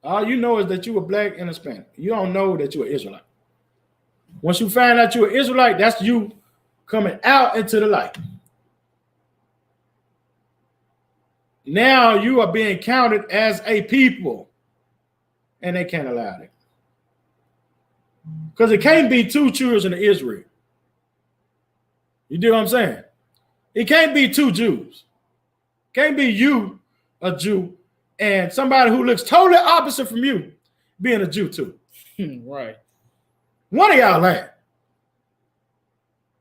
[SPEAKER 2] All you know is that you are black and Hispanic. You don't know that you are Israelite. Once you find out you're an Israelite, that's you coming out into the light. Now you are being counted as a people, and they can't allow it. Because it can't be two children of Israel. You do what I'm saying? It can't be two Jews. Can't be you, a Jew, and somebody who looks totally opposite from you being a Jew too.
[SPEAKER 1] Right.
[SPEAKER 2] One of y'all lying.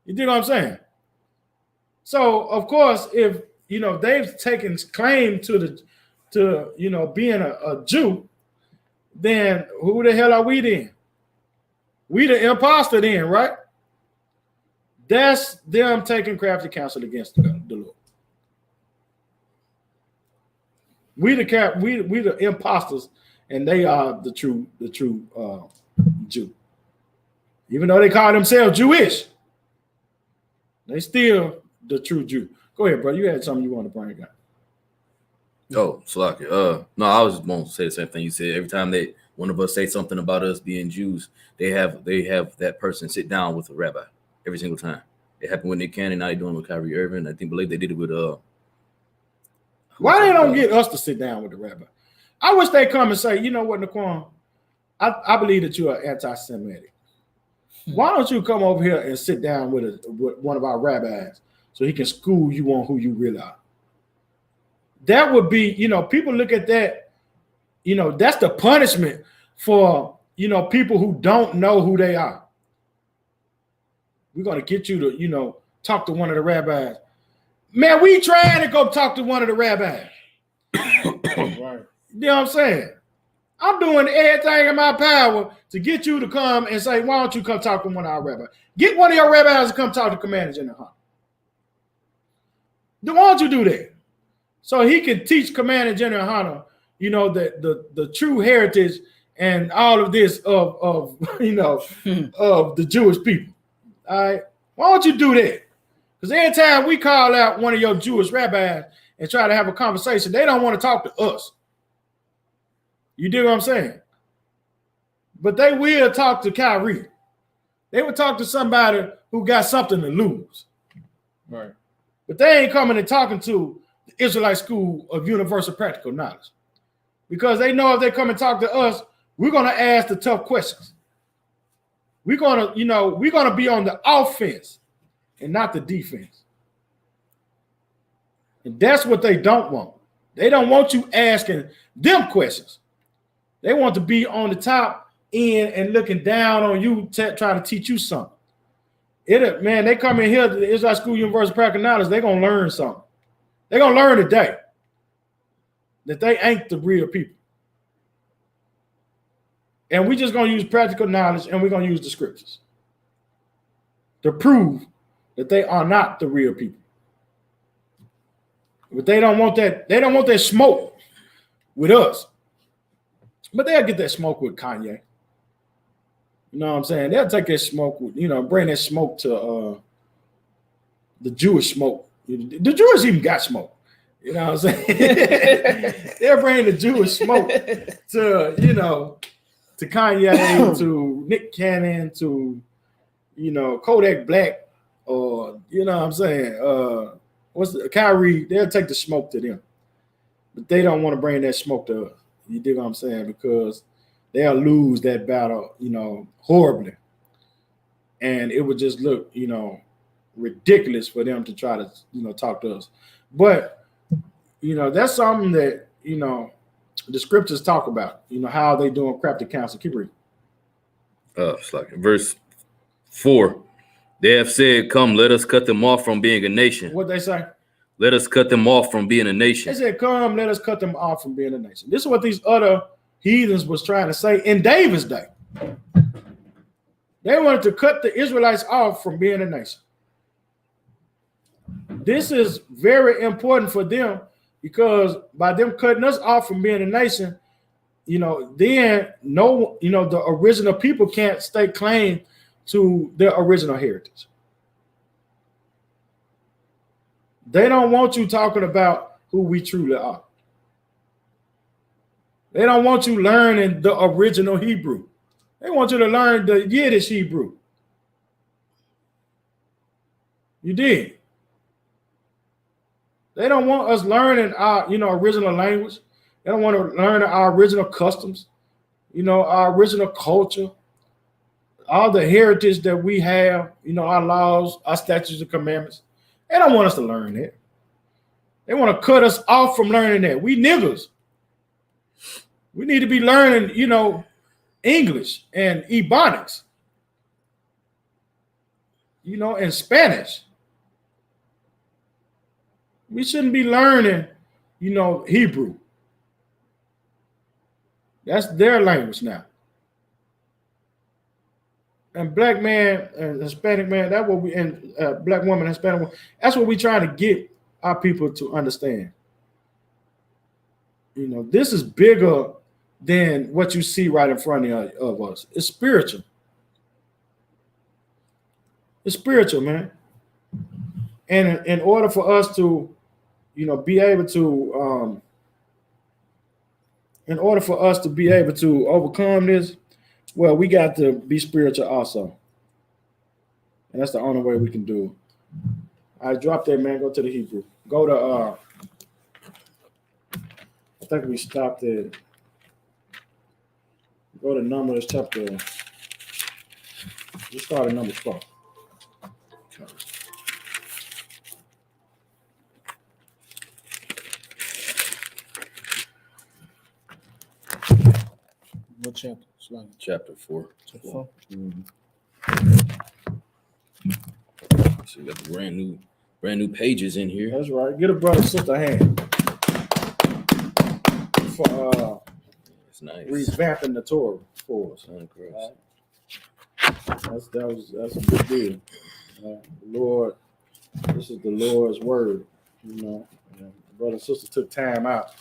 [SPEAKER 2] You dig what I'm saying? So of course, if they've taken claim to being a Jew, then who the hell are we then? We the imposter then, right? That's them taking crafty counsel against the Lord. We the imposters, and they are the true Jew. Even though they call themselves Jewish, they still the true Jew. Go ahead, bro. You had something you want to bring up.
[SPEAKER 3] Oh, Salaki. No, I was just going to say the same thing you said. Every time one of us say something about us being Jews, they have that person sit down with a rabbi every single time. It happened with Nick Cannon. Now they're doing it with Kyrie Irving. I believe they did it with
[SPEAKER 2] Why they don't get us to sit down with the rabbi? I wish they come and say, you know what, Naquan, I believe that you are anti-Semitic. Why don't you come over here and sit down with one of our rabbis so he can school you on who you really are? That would be, people look at that, that's the punishment for, people who don't know who they are. We're going to get you to, talk to one of the rabbis. Man, we trying to go talk to one of the rabbis. Right. You know what I'm saying? I'm doing everything in my power to get you to come and say, why don't you come talk to one of our rabbis? Get one of your rabbis to come talk to Commander General Hunter. Why don't you do that? So he can teach Commander General Hunter, the true heritage and all of this of of the Jewish people. All right. Why don't you do that? Because every time we call out one of your Jewish rabbis and try to have a conversation, they don't want to talk to us. You dig what I'm saying? But they will talk to Kyrie. They will talk to somebody who got something to lose.
[SPEAKER 1] Right.
[SPEAKER 2] But they ain't coming and talking to the Israelite School of Universal Practical Knowledge. Because they know if they come and talk to us, we're going to ask the tough questions. We're going to be on the offense and not the defense. And that's what they don't want. They don't want you asking them questions. They want to be on the top end and looking down on you, trying to teach you something. They come in here to the Israelite School Universal Practical Knowledge, they're going to learn something. They're going to learn today that they ain't the real people. And we're just going to use practical knowledge, and we're going to use the scriptures to prove that they are not the real people. But they don't want that. They don't want that smoke with us. But they'll get that smoke with Kanye. You know what I'm saying? They'll take that smoke with, bring that smoke to the Jewish smoke. The Jewish even got smoke. You know what I'm saying? They'll bring the Jewish smoke to Kanye, to Nick Cannon, to, Kodak Black, or, what I'm saying? Kyrie, they'll take the smoke to them. But they don't want to bring that smoke to us. You dig what I'm saying? Because they'll lose that battle, horribly. And it would just look, ridiculous for them to try to, talk to us. But, that's something that, the scriptures talk about, how they doing crafty counsel. Keep reading.
[SPEAKER 3] It's like verse 4. They have said, come, let us cut them off from being a nation.
[SPEAKER 2] What they say?
[SPEAKER 3] Let us cut them off from being a nation.
[SPEAKER 2] They said, come, let us cut them off from being a nation. This is what these other heathens was trying to say in David's day. They wanted to cut the Israelites off from being a nation. This is very important for them because by them cutting us off from being a nation, then the original people can't stake claim to their original heritage. They don't want you talking about who we truly are. They don't want you learning the original Hebrew. They want you to learn the Yiddish Hebrew. You did. They don't want us learning our, original language. They don't want to learn our original customs, our original culture, all the heritage that we have, our laws, our statutes and commandments. They don't want us to learn that. They want to cut us off from learning that. We niggers. We need to be learning, English and Ebonics, and Spanish. We shouldn't be learning, Hebrew. That's their language now. And black man and Hispanic man, that's what we, and black woman, Hispanic woman, that's what we trying to get our people to understand. This is bigger than what you see right in front of us. It's spiritual. It's spiritual, man. And in order for us to, be able to, in order for us to be able to overcome this, well, we got to be spiritual also. And that's the only way we can do it. All right, drop that, man. Go to the Hebrew. Go to, I think we stopped at, go to Numbers chapter, we started number 4. Okay.
[SPEAKER 1] What chapter?
[SPEAKER 3] Chapter 4.
[SPEAKER 1] Chapter 4.
[SPEAKER 3] Mm-hmm. So we got the brand new pages in here.
[SPEAKER 2] That's right. Get a brother, sister hand for
[SPEAKER 3] It's nice.
[SPEAKER 2] revamping the Torah for us. That's a big deal. Lord, this is the Lord's word. And the brother and sister took time out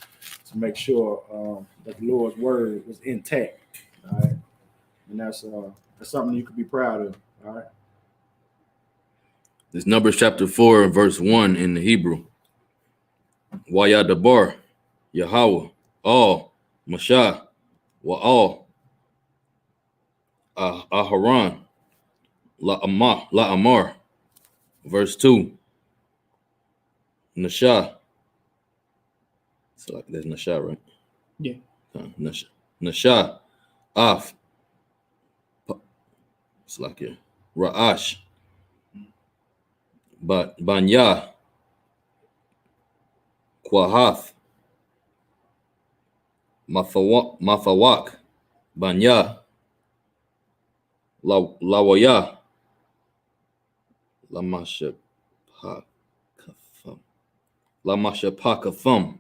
[SPEAKER 2] to make sure that the Lord's word was intact. All right, and that's something you could be proud of. All right.
[SPEAKER 3] This Numbers chapter 4, verse 1 in the Hebrew. Wayadabar, Yahweh, all, Mashah, Wa'al, Aharon, La'amar. Verse 2. Nashah. So like there's Nashah, right?
[SPEAKER 1] Yeah.
[SPEAKER 3] Nashah. Af. It's like it. Ra'ash. Banya. Kwahath. Mafawak. Banya. Lawaya. Lamashapakathum.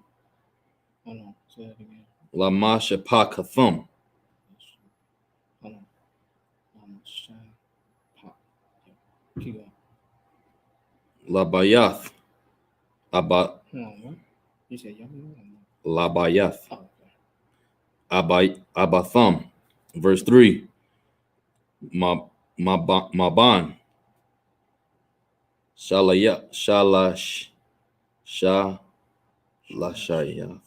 [SPEAKER 1] Hold on. Say that again.
[SPEAKER 3] Lamashapakathum.
[SPEAKER 1] Hold on. Keep going.
[SPEAKER 3] Labayath.
[SPEAKER 1] Hold on, what? You said Yahweh?
[SPEAKER 3] Labayath.
[SPEAKER 1] Oh, okay.
[SPEAKER 3] Abathum. Verse 3. Maban. Shalashayaf. Shalashayam.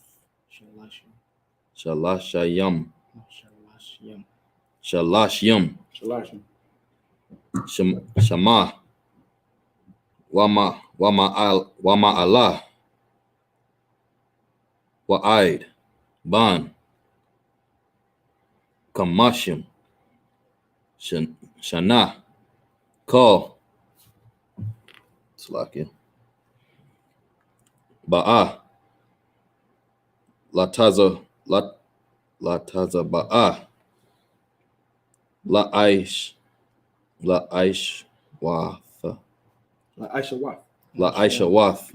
[SPEAKER 3] Shama. Wama Allah. Wa'id. Ban. Kamashim. Shana. Call. Slakia. Ba'a. Lataza Ba'a. La'aish Wath. La'aisha Wath.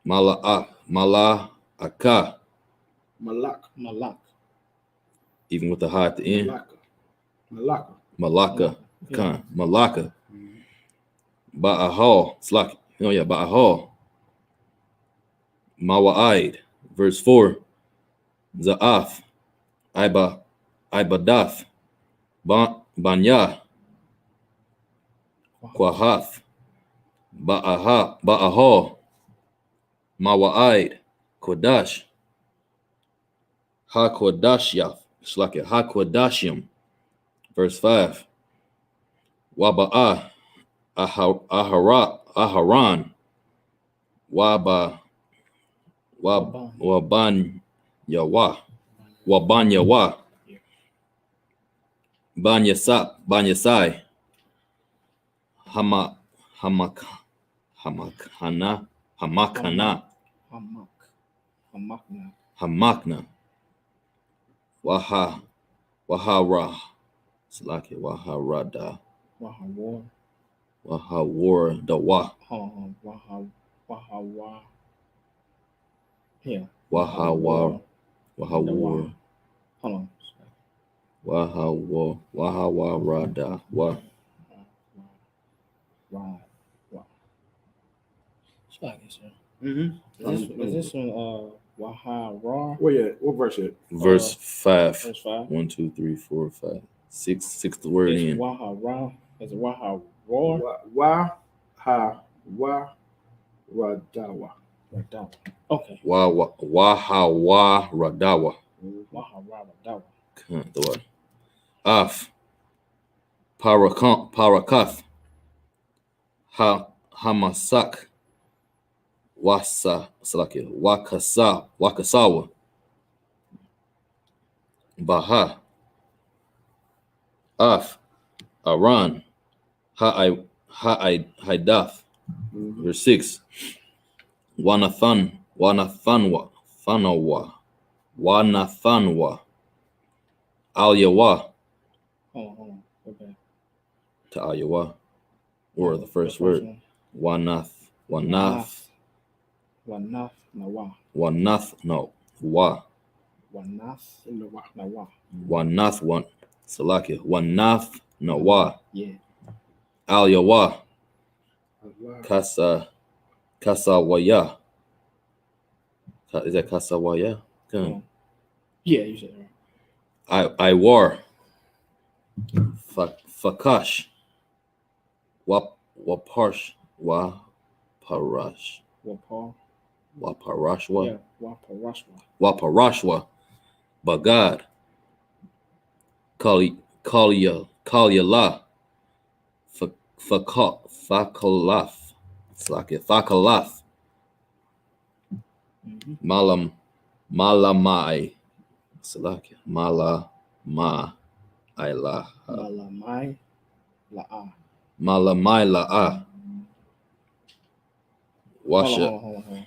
[SPEAKER 3] Mala'aka.
[SPEAKER 2] Malak.
[SPEAKER 3] Even with the ha at the end. Malaka. Malaka. Ba'ahal. It's like, Ba'ahal. Mawa'id. Verse 4. Za'af. Ibadath. Banya. Kwahath. Ba'ahal. Mawa'id. Kodash. HaKodashyath. It's like a HaKodashyam. Verse 5. Waba'ah. Aharon, Waban Yawa, Banyasai, Hamakana, Hamakna, Wahara, Slaki, Waharada, Wahawar, the Wahawar,
[SPEAKER 1] Hold on.
[SPEAKER 3] Wahawarada,
[SPEAKER 1] Is this one Wahara?
[SPEAKER 2] Where you at? What verse it?
[SPEAKER 3] Verse 5.
[SPEAKER 1] Verse 5.
[SPEAKER 3] 1, 2, 3, 4, 5. Sixth word
[SPEAKER 1] It's
[SPEAKER 3] in.
[SPEAKER 1] Wahara. Is it Wahara?
[SPEAKER 2] Radawa.
[SPEAKER 1] Okay.
[SPEAKER 3] Wahawaradawa.
[SPEAKER 1] Wahara.
[SPEAKER 3] The word. Af. Parakath. Hamasak. Wakasawa. Baha. Af. Aran. Haidath. Verse 6. Wanathanwa. Al-Yawa.
[SPEAKER 1] Hold on. Okay.
[SPEAKER 3] To Al-Yawa. Or the first word. Wanath.
[SPEAKER 1] Wanath.
[SPEAKER 3] Nawa.
[SPEAKER 1] Yeah.
[SPEAKER 3] Al-Yawa. Kasawaya. Is that Kasawaya?
[SPEAKER 1] Yeah, you said it right.
[SPEAKER 3] Iwar. Fakash. Waparsh. Waparash. Waparashwa.
[SPEAKER 1] Yeah,
[SPEAKER 3] Waparashwa. Bagad. Kalyala. Fakalaf. Fakalaf. Malamai. Malamai la'a. Washa.
[SPEAKER 1] Hold on.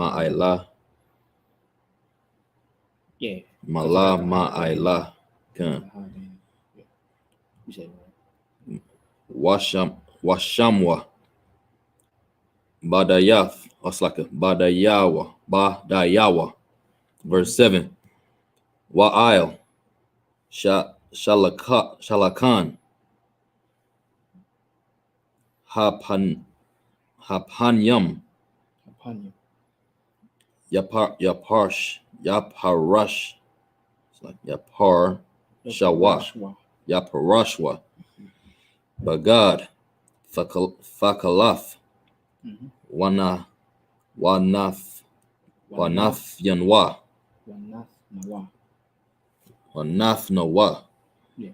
[SPEAKER 3] Ma'ila.
[SPEAKER 1] Yeah.
[SPEAKER 3] Ma'ila.
[SPEAKER 1] You said it right.
[SPEAKER 3] Washamwa. Badayath. It's like a Badayawa. Verse 7. Wa'il. Shalakan. Hapanyam. Yaparash. It's like Yaparashwa. Bagad. Fakalaf. Wanafyanwa. Wanafnawa.
[SPEAKER 1] Yeah.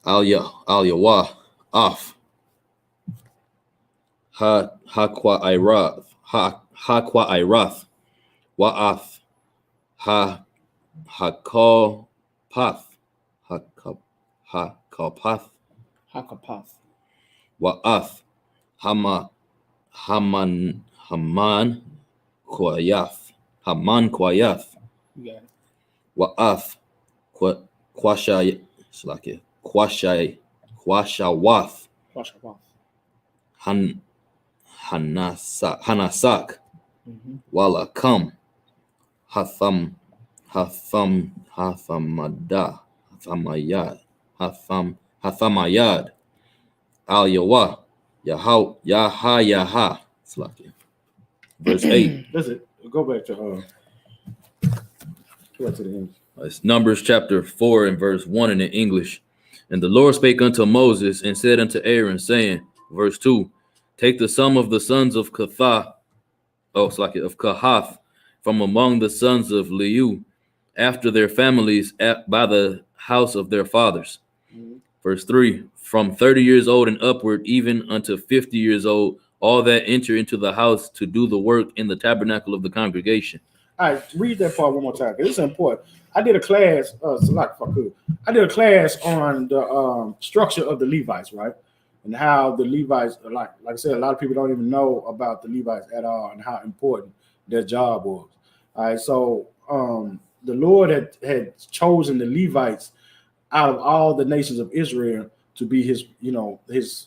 [SPEAKER 3] Al-Yawa. Af. Hakwa Irath. Wa'af. Hakopath. Wa'af. Haman Kwayath.
[SPEAKER 1] You got it.
[SPEAKER 3] Wa'af. Kwashawath. Hanasak. Wala come. Hathamayad. Al-Yawa. Yaha. Verse 8.
[SPEAKER 2] That's it. Go back to the end.
[SPEAKER 3] It's Numbers chapter 4 and verse 1 in the English. And the Lord spake unto Moses and said unto Aaron, saying, verse 2, take the sum of the sons of Kahath from among the sons of Leu,
[SPEAKER 4] after their families by the house of their fathers. Verse 3, from 30 years old and upward, even unto 50 years old, all that enter into the house to do the work in the tabernacle of the congregation.
[SPEAKER 2] All right, read that part one more time, because it's important. I did a class, I did a class on the structure of the Levites, right? And how the Levites, like I said, a lot of people don't even know about the Levites at all and how important their job was. All right, so the Lord had chosen the Levites out of all the nations of Israel to be his, his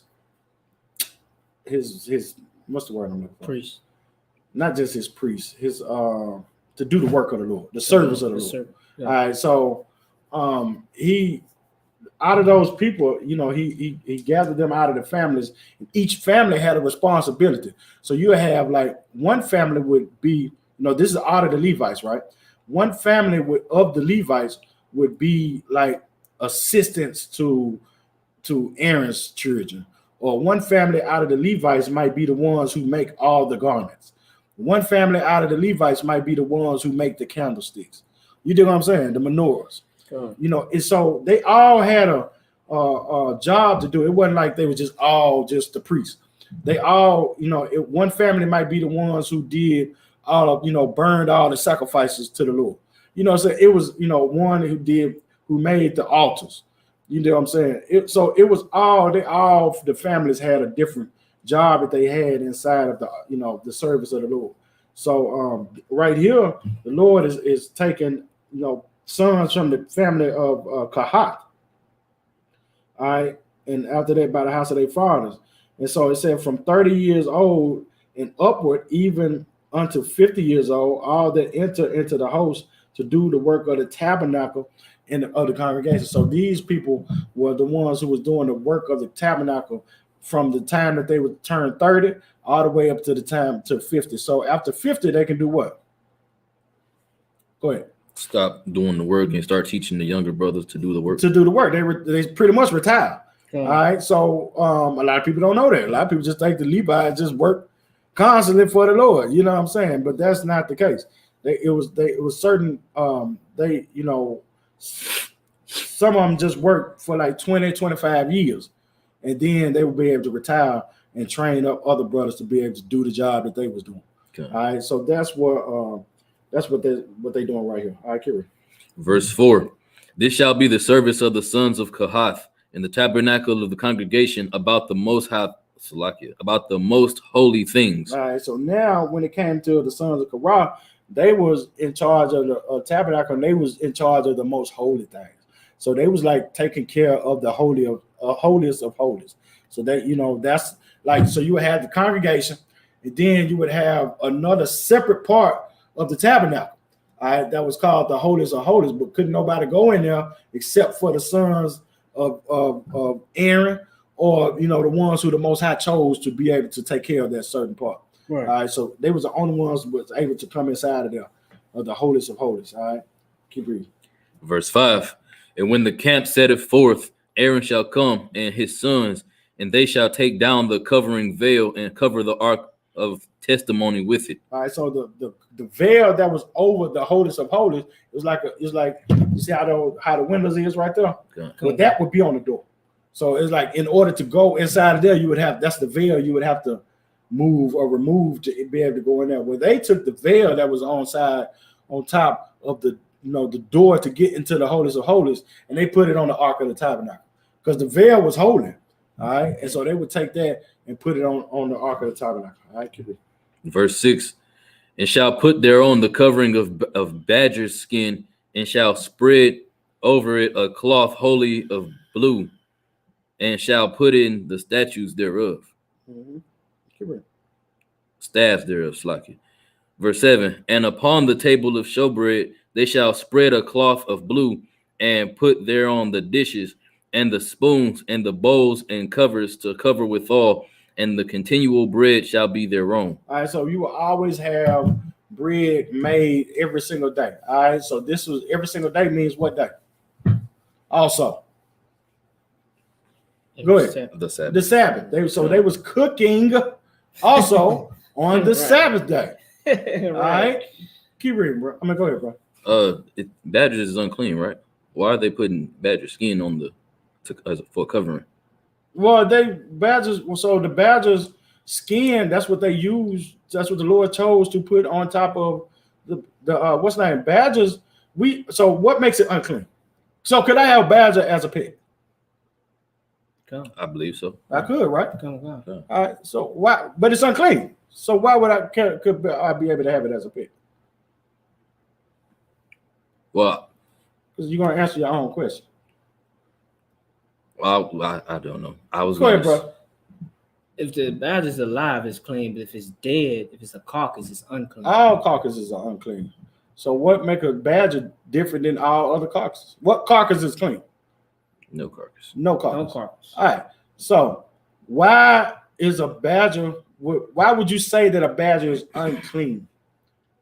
[SPEAKER 2] what's the word I'm looking for?
[SPEAKER 1] Priest.
[SPEAKER 2] Not just his priest, his to do the work of the Lord, the service of the Lord. Yeah. All right, so he, out of those people, he gathered them out of the families. Each family had a responsibility. So you have like one family would be, this is out of the Levites, right? One family of the Levites would be like assistants to Aaron's children, or one family out of the Levites might be the ones who make all the garments. One family out of the Levites might be the ones who make the candlesticks. You do what I'm saying? The menorahs. And so they all had a job to do. It wasn't like they were just the priests. They all, one family might be the ones who did all of, burned all the sacrifices to the Lord. So it was, one who made the altars. You know what I'm saying? It was the families had a different job that they had inside of the, the service of the Lord. So right here, the Lord is taking, sons from the family of Kahath. All right. And after that, by the house of their fathers. And so it said from 30 years old and upward, even unto 50 years old, all that enter into the host to do the work of the tabernacle and of the congregation. So these people were the ones who was doing the work of the tabernacle from the time that they would turn 30 all the way up to the time to 50. So after 50, they can do what? Go ahead.
[SPEAKER 4] Stop doing the work and start teaching the younger brothers to do the work.
[SPEAKER 2] They pretty much retired. Okay. All right. So a lot of people don't know that. A lot of people just think the Levites just work constantly for the Lord. You know what I'm saying? But that's not the case. It was certain. Some of them just worked for like 20, 25 years, and then they would be able to retire and train up other brothers to be able to do the job that they was doing. Okay. All right. So that's what they're doing right here. All right, Kiri.
[SPEAKER 4] Verse 4. This shall be the service of the sons of Kohath in the tabernacle of the congregation about the most holy things.
[SPEAKER 2] All right. So now when it came to the sons of Korah, they was in charge of the tabernacle, and they was in charge of the most holy things. So they was like taking care of the holiest of holies. So that, that's like, so you would have the congregation, and then you would have another separate part of the tabernacle. All right, that was called the holiest of holies, but couldn't nobody go in there except for the sons of Aaron, or the ones who the Most High chose to be able to take care of that certain part. Right. All right, so they was the only ones who was able to come inside of there, of the holiest of holies. All right, keep reading.
[SPEAKER 4] Verse 5. And when the camp setteth forth, Aaron shall come and his sons, and they shall take down the covering veil and cover the ark of testimony with it.
[SPEAKER 2] All right, so the veil that was over the holiest of holies, it's like you see how the windows is right there. Okay. Well, that would be on the door. So it's like, in order to go inside of there, that's the veil you would have to move or remove to be able to go in there. Well, they took the veil that was on top of the the door to get into the holiest of holies, and they put it on the ark of the tabernacle, because the veil was holy. All right, and so they would take that and put it on the ark of the tabernacle. All right, keep it.
[SPEAKER 4] Verse 6. And shall put thereon the covering of badger's skin, and shall spread over it a cloth wholly of blue, and shall put in the statues thereof.
[SPEAKER 2] Mm-hmm.
[SPEAKER 4] Staffs thereof, slacky. Verse 7. And upon the table of showbread they shall spread a cloth of blue, and put thereon the dishes and the spoons and the bowls and covers to cover withal, and the continual bread shall be their own.
[SPEAKER 2] All right, so you will always have bread made every single day. All right, so this was every single day means what day? Also, go ahead.
[SPEAKER 4] The Sabbath.
[SPEAKER 2] The Sabbath. They was cooking also on the Sabbath day. Right. All right, keep reading, bro. I'm gonna go ahead, bro.
[SPEAKER 4] Badgers is unclean, right? Why are they putting badger skin on for covering?
[SPEAKER 2] Well, badgers. So the badgers skin. That's what they use. That's what the Lord chose to put on top of the what's the name? Badgers. So what makes it unclean? So could I have badger as a pet?
[SPEAKER 4] I believe so.
[SPEAKER 2] I could, right?
[SPEAKER 1] Come.
[SPEAKER 2] All right. So why? But it's unclean. So why would could I be able to have it as a pet?
[SPEAKER 4] Well,
[SPEAKER 2] because you're gonna answer your own question.
[SPEAKER 4] Well, I don't know. I was
[SPEAKER 2] go ahead, bro.
[SPEAKER 1] If the badger is alive, it's clean. But if it's dead, if it's a carcass, it's unclean.
[SPEAKER 2] All carcasses are unclean. So what make a badger different than all other carcasses? What carcass is clean?
[SPEAKER 4] No carcass.
[SPEAKER 2] No carcass.
[SPEAKER 1] No carcass.
[SPEAKER 2] All right. So why is a badger? Why would you say that a badger is unclean?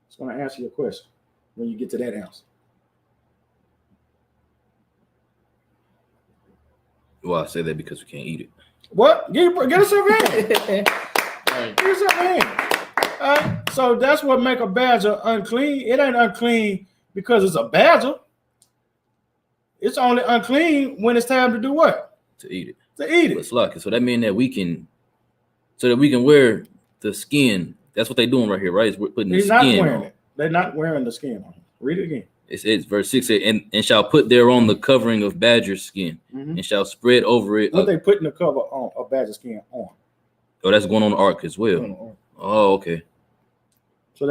[SPEAKER 2] It's going to answer your question when you get to that answer.
[SPEAKER 4] Well, I say that because we can't eat it.
[SPEAKER 2] What? Get us a ring. Get us a ring. All right. So that's what make a badger unclean. It ain't unclean because it's a badger. It's only unclean when it's time to do what?
[SPEAKER 4] To eat it.
[SPEAKER 2] To eat it.
[SPEAKER 4] It's lucky. So that means that we can wear the skin. That's what they're doing right here, right? Is we're putting the skin on.
[SPEAKER 2] Not wearing it. They're not wearing the skin on. Read it again.
[SPEAKER 4] It's verse 6 and shall put thereon the covering of badger skin, and shall spread over it.
[SPEAKER 2] What they putting the cover on a badger skin on?
[SPEAKER 4] Oh, that's going on the ark as well. Oh, okay.
[SPEAKER 2] So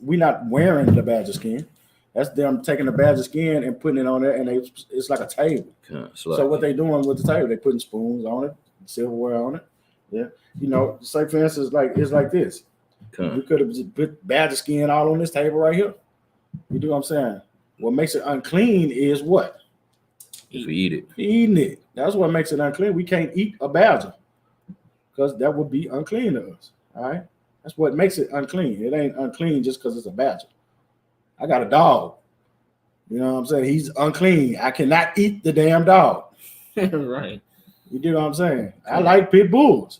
[SPEAKER 2] we're not wearing the badger skin. That's them taking the badger skin and putting it on there, and it's like a table. So what they doing with the table? They putting spoons on it, silverware on it. Yeah, say for instance, it's like this. We could have put badger skin all on this table right here. You do what I'm saying? What makes it unclean is what?
[SPEAKER 4] If we eat it.
[SPEAKER 2] Eating it. That's what makes it unclean. We can't eat a badger because that would be unclean to us. All right. That's what makes it unclean. It ain't unclean just because it's a badger. I got a dog. You know what I'm saying? He's unclean. I cannot eat the damn dog.
[SPEAKER 1] Right.
[SPEAKER 2] You do what I'm saying? I like pit bulls,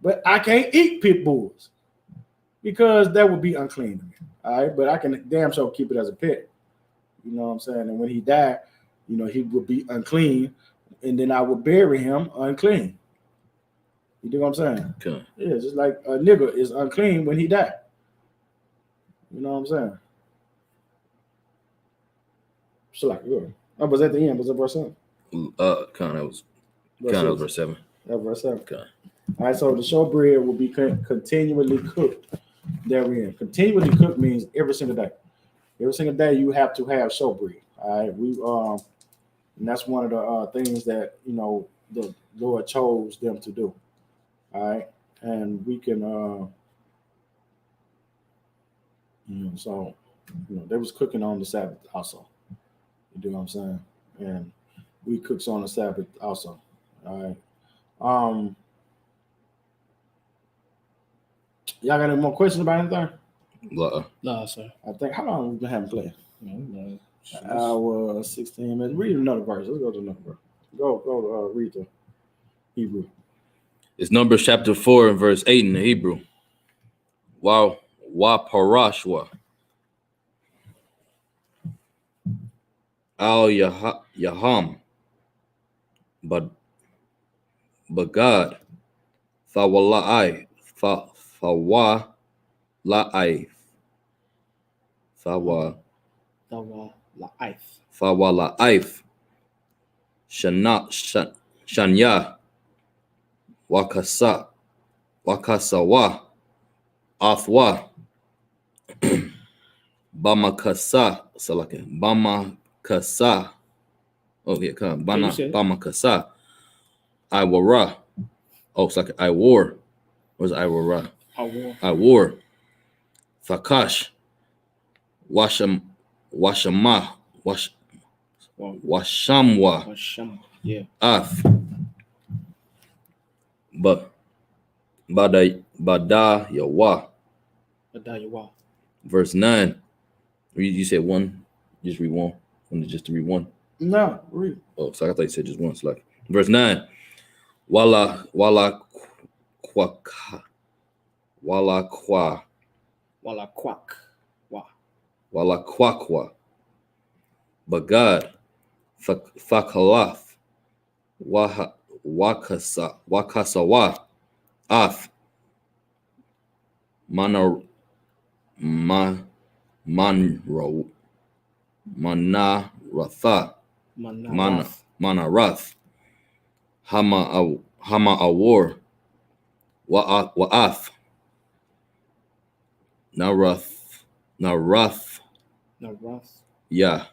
[SPEAKER 2] but I can't eat pit bulls because that would be unclean to me. All right, but I can damn sure keep it as a pet. You know what I'm saying? And when he died, he would be unclean, and then I would bury him unclean. You do what I'm saying?
[SPEAKER 4] Okay.
[SPEAKER 2] Yeah, just like a nigger is unclean when he died. You know what I'm saying? So like, I was at the end. Was it verse 7?
[SPEAKER 4] That was verse 7.
[SPEAKER 2] That verse 7.
[SPEAKER 4] Okay.
[SPEAKER 2] All right, so the showbread will be continually cooked therein. Continually cooked means every single day. Every single day you have to have showbread. All right, and that's one of the things that the Lord chose them to do. All right, and we can so they was cooking on the Sabbath also. You do what I'm saying? And we cooks on the Sabbath also. All right. Y'all got any more questions about anything?
[SPEAKER 1] No, sir.
[SPEAKER 2] I think how long have we been having play? Hour 16 minutes. Read another verse. Let's go to another verse. Go read the Hebrew.
[SPEAKER 4] It's Numbers chapter 4 and verse 8 in the Hebrew. Wa parashwa. Al Yaham. But God. Fawala'ai. Fawala'ai. Fawala'ai. Shanya. Wakasawa. Athwa. Bamakasa. Bamakasa. Oh, yeah, come. Bamakasa. Iwara. Oh, it's like I wore. Where's Iwara? I wore. Fakash. Washamwa.
[SPEAKER 1] Yeah.
[SPEAKER 4] Af. Badayawa. Verse 9. You said one. Just read one. Just to read one.
[SPEAKER 2] No, read.
[SPEAKER 4] Oh, so I thought you said just one. It's like verse 9. Wala kwakwa. Bagad, Fakalaf, Wakasawa, Af, Manro, Manaratha, Manarath, Hama Awar, Wa'af, Narath, Ya,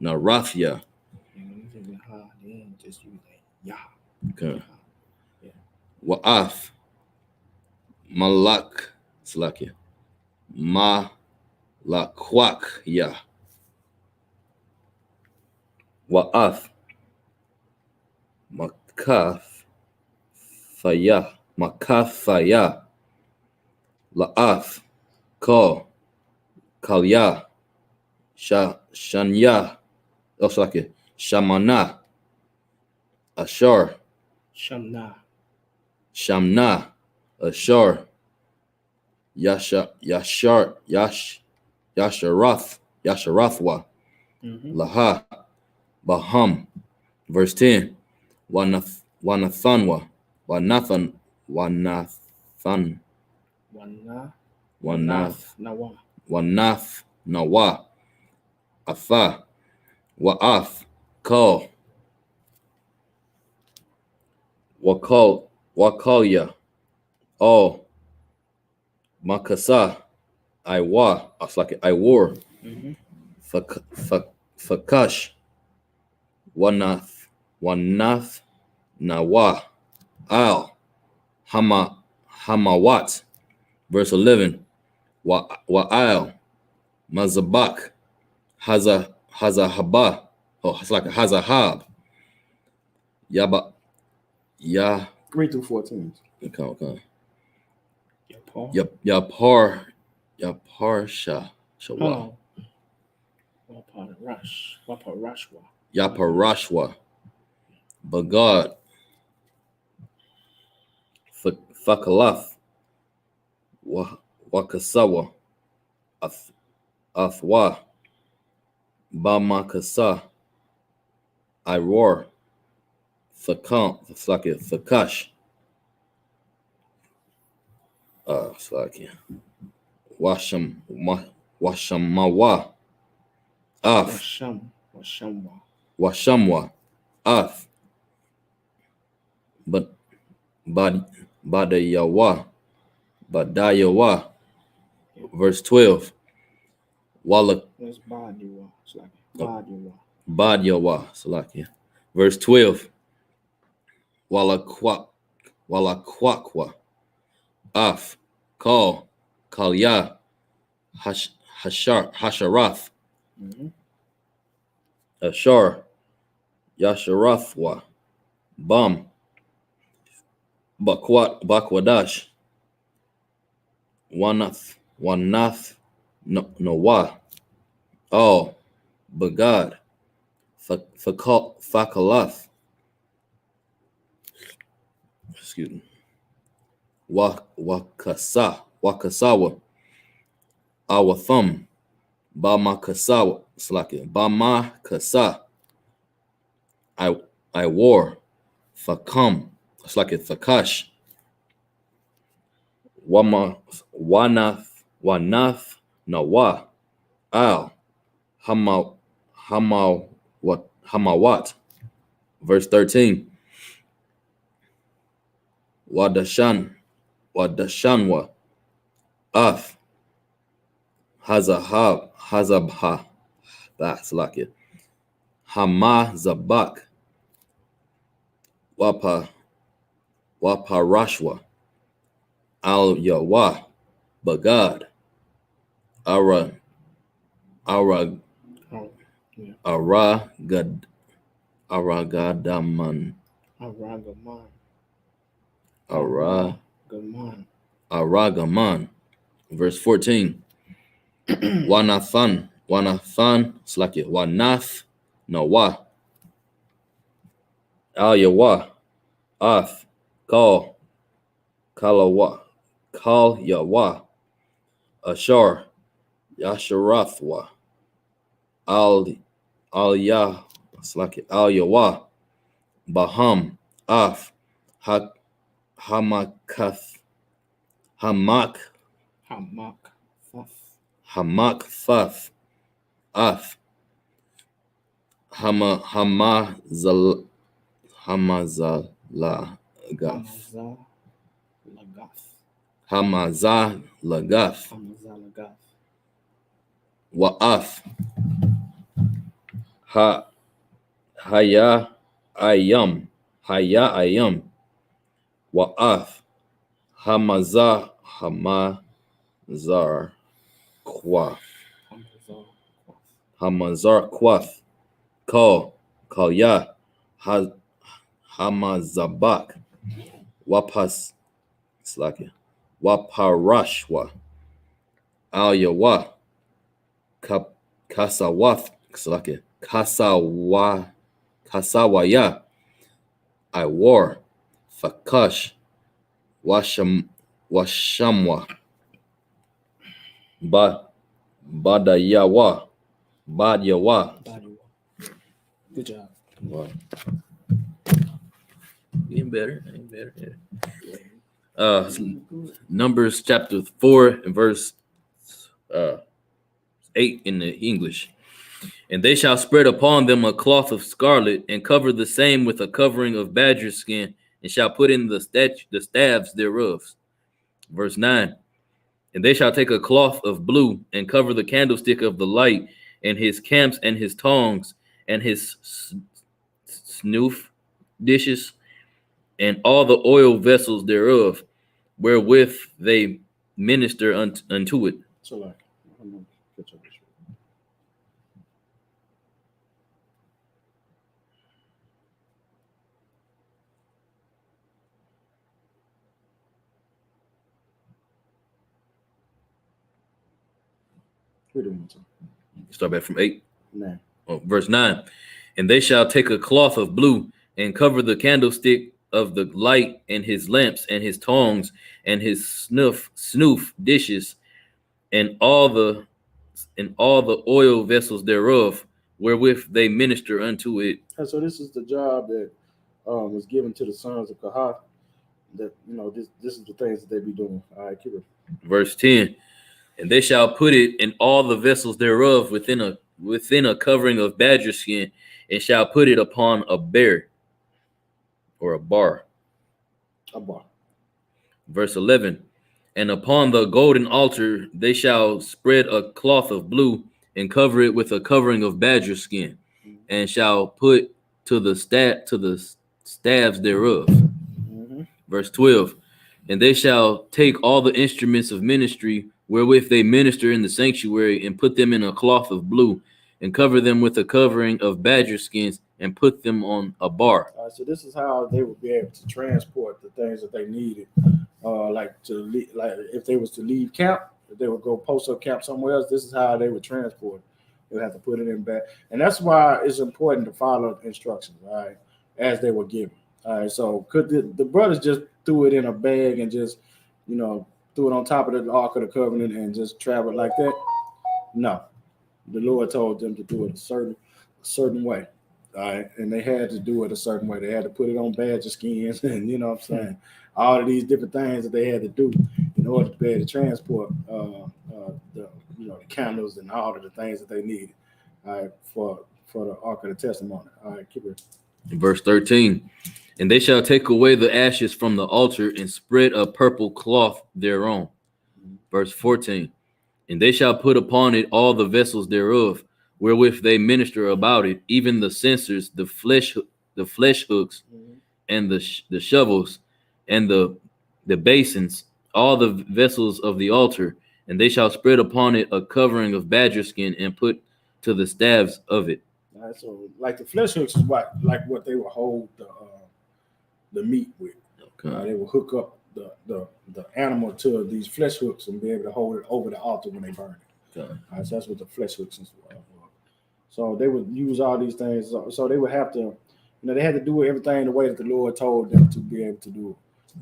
[SPEAKER 4] Narathya.
[SPEAKER 1] Just use that. Yeah.
[SPEAKER 4] Okay.
[SPEAKER 1] Yeah.
[SPEAKER 4] Wa'af, Malak, Slakia, Malakwak, Ya. Wa'af, Makaf, Makafaya, La'af, Kalya, Shanya, Slakia, Shamana, Ashar,
[SPEAKER 1] Shamna.
[SPEAKER 4] Ashar, Yasharathwa, Laha, Baham. Verse 10, Wanathanwa, Wanath, Nawa, Afa, Wa'af, Wakalya, all, Makasa, Iwa, it's like I wore, Fakash, Wanath, Nawa, Al, Hamawat. Verse 11, Wa'al, Mazabak, Hazahaba, it's like a Hazahab, Yaba,
[SPEAKER 2] 3 through 14.
[SPEAKER 4] Okay.
[SPEAKER 1] Yapar.
[SPEAKER 4] Yaparsha, Shawa,
[SPEAKER 1] Waparashwa.
[SPEAKER 4] Yaparashwa, Bagad, Fakalaf, Wakasawa, Athwa, Bamakasa, Iroar, Fakash, Washamawa, Af, Washamwa, Af, Badayawa, verse 12,
[SPEAKER 1] That's Badiwa. It's like Badiwa.
[SPEAKER 4] Badyawa, Salakia. Verse 12, Walakwakwa, Af, Kalya, Hasharath, Ashar, Yasharathwa, Bam, Bakwadash, Wanath, Noah, all, Bagad, Fakalath, excuse me, Wakasawa, Awatham, Bamakasawa, Slakia, Bamakasa, I wore, Fakam, Slakia, Fakash, Wanath, Nawa, Al, Hamawat. Verse 13, Wadashanwa, Af, Hazabha, that's like it, Hamazabak, Waparashwa, Al Yawa, Bagad, Aragaman. Verse 14, Wanathan, it's like it, Wanath, Nawa, Al Yawa, Af, Yawa, Ashar, Yasharathwa, Al Yah, it's like it, Al Yawah, Baham, Af, Hamakath, Hamak, Faf, Af, Hamazal, Hamazalagath, Hamazalagath, Wa'af, Haya Ayam, Wa'af, Hamazar Quath, Hamazar Quath, Call Ya, Hamazabak, Wapas, Slaki, Waparashwa, Al Yawa, Kasawath, Slaki, Kasawaya, I war, Fakash, Washamwa, Badayawa, Badyawa.
[SPEAKER 1] Good job.
[SPEAKER 4] Wow. Getting better. Numbers chapter 4 and verse 8 in the English. And they shall spread upon them a cloth of scarlet, and cover the same with a covering of badger skin, and shall put in the staves thereof. Verse 9. And they shall take a cloth of blue, and cover the candlestick of the light, and his camps, and his tongs, and his snoof dishes, and all the oil vessels thereof, wherewith they minister unto it.
[SPEAKER 2] So like, I'm gonna catch up this.
[SPEAKER 4] Start back from 8.
[SPEAKER 2] Nah.
[SPEAKER 4] Verse 9. And they shall take a cloth of blue, and cover the candlestick of the light, and his lamps, and his tongs, and his snoof dishes, and all the oil vessels thereof, wherewith they minister unto it.
[SPEAKER 2] And so this is the job that was given to the sons of Kahath. That this is the things that they be doing. All right, keep it.
[SPEAKER 4] Verse 10. And they shall put it in all the vessels thereof within a covering of badger skin, and shall put it upon a bear or a bar.
[SPEAKER 2] A bar.
[SPEAKER 4] Verse 11. And upon the golden altar they shall spread a cloth of blue, and cover it with a covering of badger skin, and shall put to the staves thereof. Verse 12. And they shall take all the instruments of ministry wherewith they minister in the sanctuary, and put them in a cloth of blue, and cover them with a covering of badger skins, and put them on a bar.
[SPEAKER 2] So this is how they would be able to transport the things that they needed. Like if they was to leave camp, if they would go post up camp somewhere else, this is how they would transport it. They would have to put it in back. And that's why it's important to follow instructions, right, as they were given. All right, so could the brothers just threw it in a bag and just, threw it on top of the Ark of the Covenant and just traveled like that? No. The Lord told them to do it a certain way. All right. And they had to do it a certain way. They had to put it on badger skins and all of these different things that they had to do in order to be able to transport the candles and all of the things that they needed, all right, for the Ark of the Testimony. All right, keep it.
[SPEAKER 4] Verse 13. And they shall take away the ashes from the altar, and spread a purple cloth thereon. Verse 14. And they shall put upon it all the vessels thereof, wherewith they minister about it, even the censers, the flesh hooks, and the shovels, and the basins, all the vessels of the altar. And they shall spread upon it a covering of badger skin, and put to the staves of it.
[SPEAKER 2] All right, so like the flesh hooks is what they would hold the meat with. Okay. They will hook up the animal to these flesh hooks and be able to hold it over the altar when they burn it. Okay. So that's what the flesh hooks is for. So they would use all these things. So they would have to, they had to do everything the way that the Lord told them to be able to do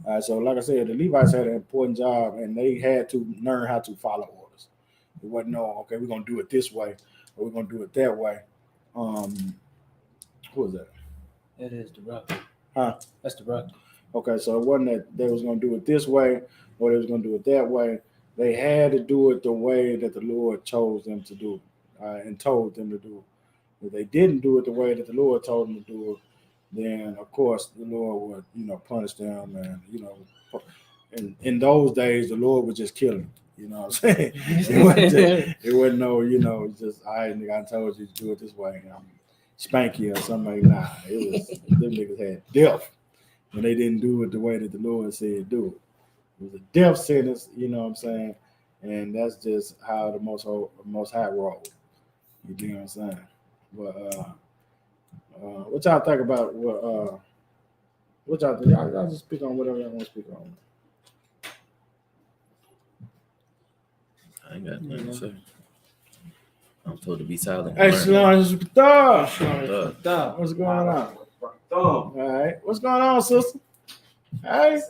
[SPEAKER 2] it. So like I said, the Levites had an important job, and they had to learn how to follow orders. It wasn't okay, we're gonna do it this way. we're gonna do it that way. Who is that?
[SPEAKER 1] It is the rock.
[SPEAKER 2] Huh?
[SPEAKER 1] That's the rock.
[SPEAKER 2] Okay, so it wasn't that they was gonna do it this way or they was gonna do it that way. They had to do it the way that the Lord chose them to do it, and told them to do it. If they didn't do it the way that the Lord told them to do it, then of course the Lord would, punish them, and in those days the Lord would just kill them. You know what I'm saying? it wasn't no, just all right, nigga, I told you to do it this way. Spank you or something like that. It was them niggas had death when they didn't do it the way that the Lord said do it. It was a death sentence, you know what I'm saying? And that's just how the Most High rolled. You know what I'm saying? But what y'all think about what y'all think? Y'all just speak on whatever y'all want to speak on.
[SPEAKER 4] I ain't got nothing to say. I'm told to be silent.
[SPEAKER 2] Hey, Shalom, what's going on?
[SPEAKER 3] All
[SPEAKER 2] right. What's going on, sister? Hey.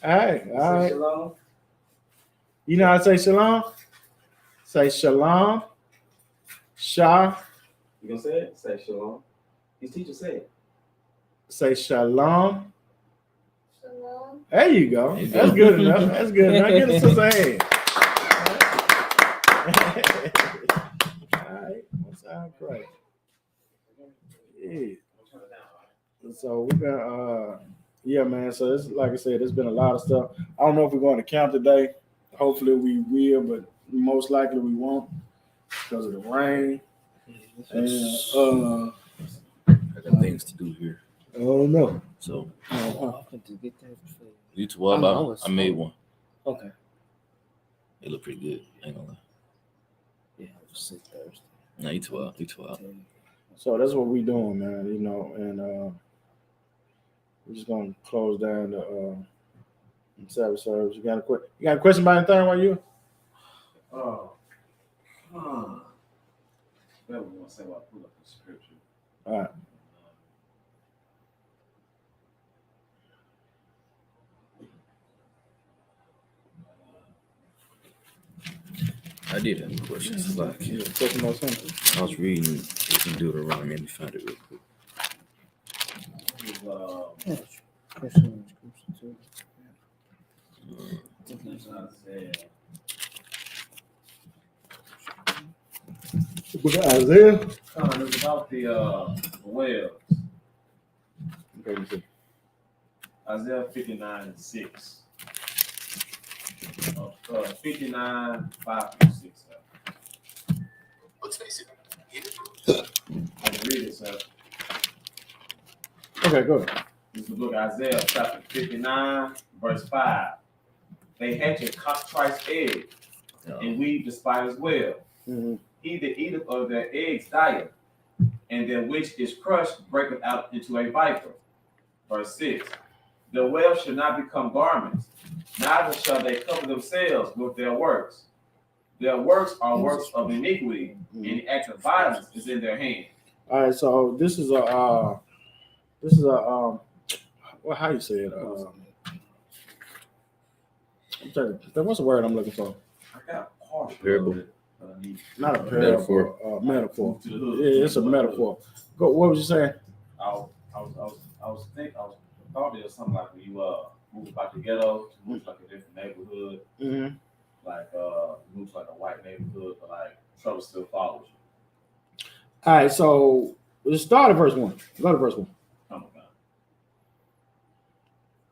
[SPEAKER 2] Hey. All right.
[SPEAKER 3] Shalom.
[SPEAKER 2] You know how to say shalom? Say shalom. Shah.
[SPEAKER 3] You gonna say it? Say shalom. His teacher said it.
[SPEAKER 2] Say shalom.
[SPEAKER 5] Shalom.
[SPEAKER 2] There you go. That's good enough. That's good enough. Give the sister a hand. All right. That sounds great. Yeah. So we got yeah, man. So it's like I said, there's been a lot of stuff. I don't know if we're going to camp today. Hopefully we will, but most likely we won't because of the rain. And
[SPEAKER 4] I got things to do here.
[SPEAKER 2] I don't know.
[SPEAKER 4] So
[SPEAKER 1] You
[SPEAKER 4] too. I made one.
[SPEAKER 1] Okay.
[SPEAKER 4] It looked pretty good. Ain't gonna lie.
[SPEAKER 1] Yeah, I was sick Thursday.
[SPEAKER 4] No, you too out.
[SPEAKER 2] So that's what we doing, man. And we're just gonna close down the Sabbath service. You got a question about anything while you?
[SPEAKER 3] That was gonna say while I pull up the scripture.
[SPEAKER 2] All right.
[SPEAKER 4] I did have questions. Like,
[SPEAKER 2] Talking about something.
[SPEAKER 4] I was reading in Deuteronomy. Let me find it real quick.
[SPEAKER 2] The book of Isaiah.
[SPEAKER 3] It was about the whales.
[SPEAKER 2] Okay,
[SPEAKER 3] Isaiah 59:6. 59, 5 through 6.
[SPEAKER 6] Let's face it.
[SPEAKER 3] I can read it, sir.
[SPEAKER 2] Okay, go ahead.
[SPEAKER 3] This is the book of Isaiah, chapter 59, verse 5. They hatch a cockatrice egg, and weave the spider's web.
[SPEAKER 2] Mm-hmm.
[SPEAKER 3] He that eateth of their eggs dieth, and their which is crushed breaketh out into a viper. Verse 6. The web shall not become garments, neither shall they cover themselves with their works. Their works are works of iniquity, and the act of violence is in their hand.
[SPEAKER 2] All right, so this is a well, how you say it? What's the word I'm looking for?
[SPEAKER 3] I got a partial
[SPEAKER 4] Parable.
[SPEAKER 3] of it, but I need
[SPEAKER 2] Not a parable. Metaphor.
[SPEAKER 3] to the hood.
[SPEAKER 2] Yeah, it's a metaphor. Go. What was you saying?
[SPEAKER 3] I thought it was something like when you move about the ghetto, to move like a different neighborhood,
[SPEAKER 2] Mm-hmm.
[SPEAKER 3] like moves like a white neighborhood, but like trouble still follows you.
[SPEAKER 2] All right, so let's start at verse 1. Go to verse 1.
[SPEAKER 3] Come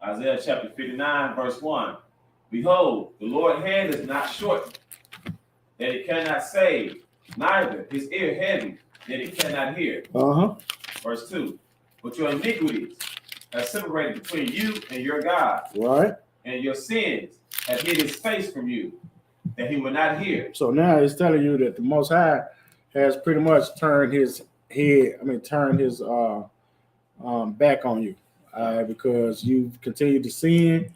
[SPEAKER 3] on. Isaiah chapter 59, verse 1. Behold, the Lord's hand is not short, that it cannot save, neither his ear heavy, that it cannot hear. Verse 2. But your iniquities have separated between you and your God,
[SPEAKER 2] Right.
[SPEAKER 3] and your sins have hid his face from you, that he will not hear.
[SPEAKER 2] So now it's telling you that the Most High has pretty much turned his back on you, because you've continued to sin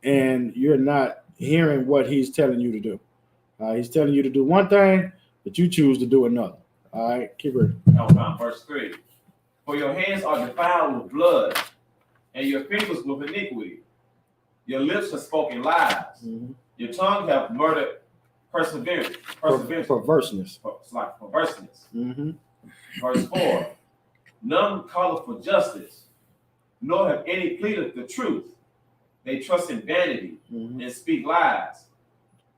[SPEAKER 2] and you're not hearing what he's telling you to do. He's telling you to do one thing, but you choose to do another. All right, keep reading.
[SPEAKER 3] Verse 3. For your hands are defiled with blood, and your fingers with iniquity. Your lips have spoken lies.
[SPEAKER 2] Mm-hmm.
[SPEAKER 3] Your tongue have murdered perseverance.
[SPEAKER 2] Perverseness.
[SPEAKER 3] It's like perverseness.
[SPEAKER 2] Mm-hmm.
[SPEAKER 3] Verse 4. None calleth for justice, nor have any pleaded the truth. They trust in vanity and speak lies.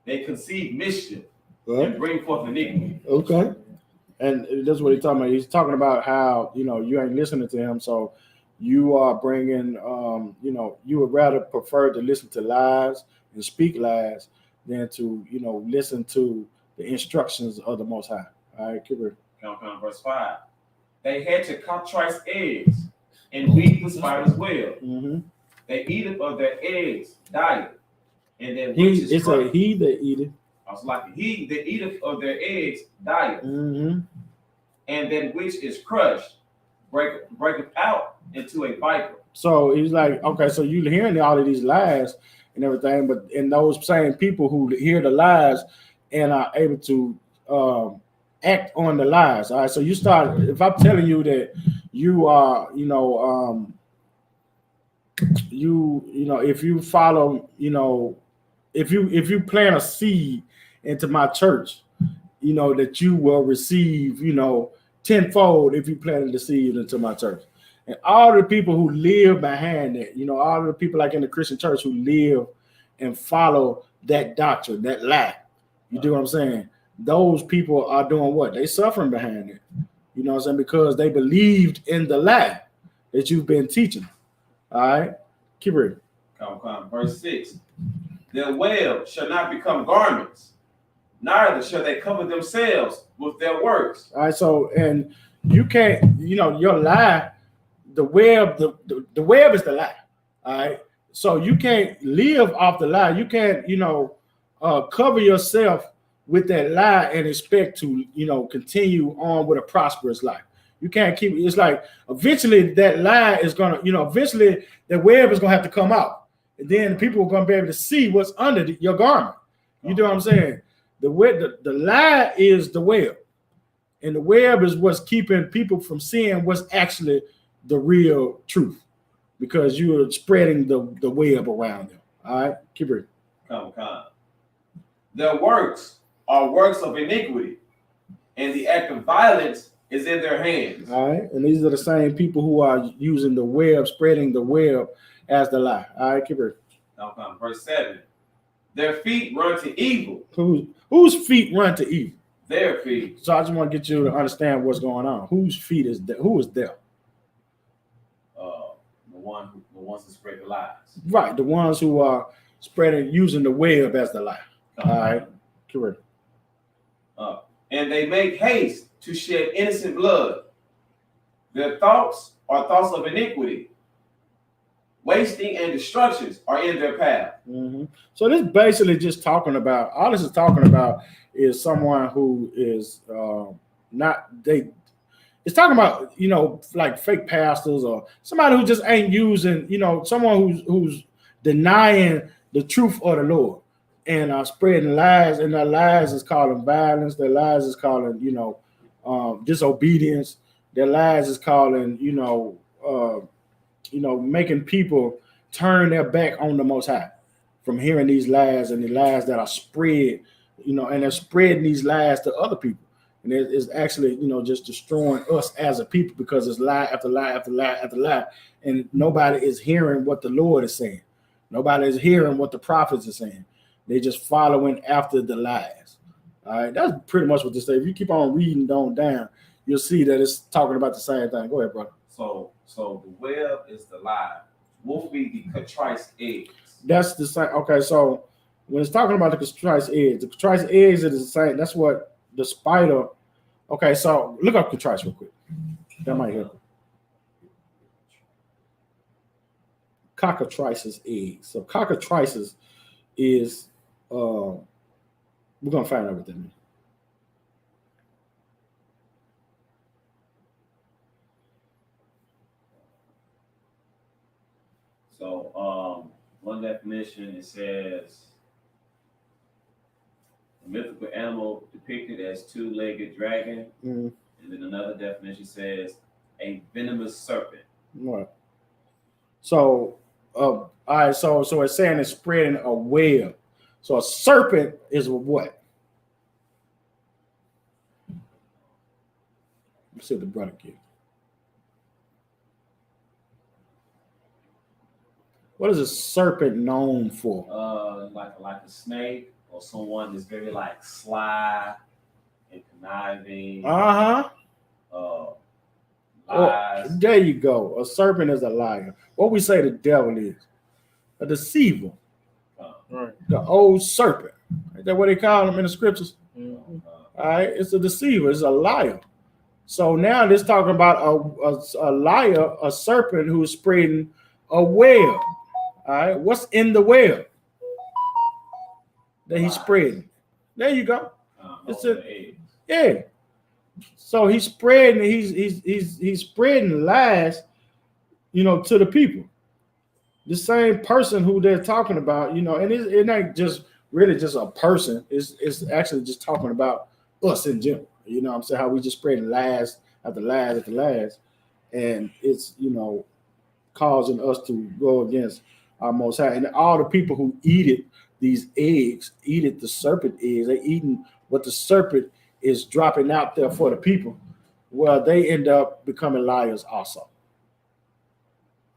[SPEAKER 3] They conceive mischief and bring forth iniquity.
[SPEAKER 2] Okay. And that's what he's talking about. He's talking about how, you ain't listening to him. So you are bringing, you would rather prefer to listen to lies and speak lies than to, listen to the instructions of the Most High. All right, keep it.
[SPEAKER 3] Come, verse 5. They had to cockatrice eggs and beat the spider's web. Mm-hmm. They eat of their eggs, diet. And then
[SPEAKER 2] it's a he that eateth.
[SPEAKER 3] I was like, he that eateth of their eggs, diet. Mm-hmm. And then which is crushed, breaketh out into a viper.
[SPEAKER 2] So he's like, okay, so you're hearing all of these lies and everything, but in those same people who hear the lies and are able to act on the lies. All right, so you start. If I'm telling you that you are, if you follow, if you plant a seed into my church, that you will receive, tenfold if you planted the seed into my church. And all the people who live behind that, all the people like in the Christian church who live and follow that doctrine, that lie. You do what I'm saying? Those people are doing what? They suffering behind it. You know what I'm saying? Because they believed in the lie that you've been teaching. All right? Keep reading.
[SPEAKER 3] Come. Verse 6. Their web shall not become garments, neither shall they cover themselves with their works.
[SPEAKER 2] All right, so, and you can't, your lie, the web, the web is the lie. All right? So you can't live off the lie. You can't, cover yourself with that lie and expect to, continue on with a prosperous life. You can't keep it's like eventually that lie is gonna, eventually the web is gonna have to come out. And then people are gonna be able to see what's under your garment. You know what I'm saying? The lie is the web. And the web is what's keeping people from seeing what's actually the real truth. Because you are spreading the web around them. All right, keep it.
[SPEAKER 3] Come. Their works are works of iniquity, and the act of violence is in their hands.
[SPEAKER 2] All right, and these are the same people who are using the web, spreading the web as the lie. All right, keep it.
[SPEAKER 3] Come. Verse 7. Their feet run to evil.
[SPEAKER 2] Whose feet run to evil?
[SPEAKER 3] Their feet.
[SPEAKER 2] So I just want to get you to understand what's going on. Whose feet is there? Who is there?
[SPEAKER 3] The ones that spread the lies.
[SPEAKER 2] Right, the ones who are using the web as the lie. All right, correct.
[SPEAKER 3] And they make haste to shed innocent blood. Their thoughts are thoughts of iniquity. Wasting and destructions are in their path. Mm-hmm.
[SPEAKER 2] So this basically just talking about, all this is talking about is someone who is it's talking about, like fake pastors or somebody who just ain't using, someone who's denying the truth of the Lord and are spreading lies, and their lies is calling violence, their lies is calling, disobedience, their lies is calling, making people turn their back on the Most High from hearing these lies and the lies that are spread, and they're spreading these lies to other people. And it's actually, just destroying us as a people because it's lie after lie after lie after lie. And nobody is hearing what the Lord is saying. Nobody is hearing what the prophets are saying. They're just following after the lies. All right, that's pretty much what this says. If you keep on reading down, you'll see that it's talking about the same thing. Go ahead, brother.
[SPEAKER 3] So the web is the lie. What would be the contrite eggs?
[SPEAKER 2] That's the same. Okay, so when it's talking about the contrite eggs is the same. That's what the spider. Okay, so look up contrite real quick. That might help. Cockatrices eggs. So cockatrices is we're gonna find out what that means.
[SPEAKER 3] So one definition, it says a mythical animal depicted as two-legged dragon. Mm-hmm. And then another definition says a venomous serpent.
[SPEAKER 2] Right. So all right, so it's saying it's spreading a web. So a serpent is what? see the brother get. What is a serpent known for?
[SPEAKER 3] Like a snake or someone that's very like sly and conniving.
[SPEAKER 2] Lies. There you go. A serpent is a liar. What we say the devil is? A deceiver.
[SPEAKER 1] Right.
[SPEAKER 2] The old serpent. Is that what they call him in the scriptures?
[SPEAKER 1] Mm-hmm.
[SPEAKER 2] All right. It's a deceiver. It's a liar. So now this talking about a liar, a serpent who is spreading a web. All right. What's in the web that he's spreading? There you go. It's yeah. So he's spreading. He's spreading lies, to the people. The same person who they're talking about, and it ain't just really just a person. It's actually just talking about us in general. You know what I'm saying? How we just spreading lies after lies after lies. And it's, causing us to go against our Most High. And all the people who eat these eggs, the serpent eggs, they eating what the serpent is dropping out there for the people. Well, they end up becoming liars also.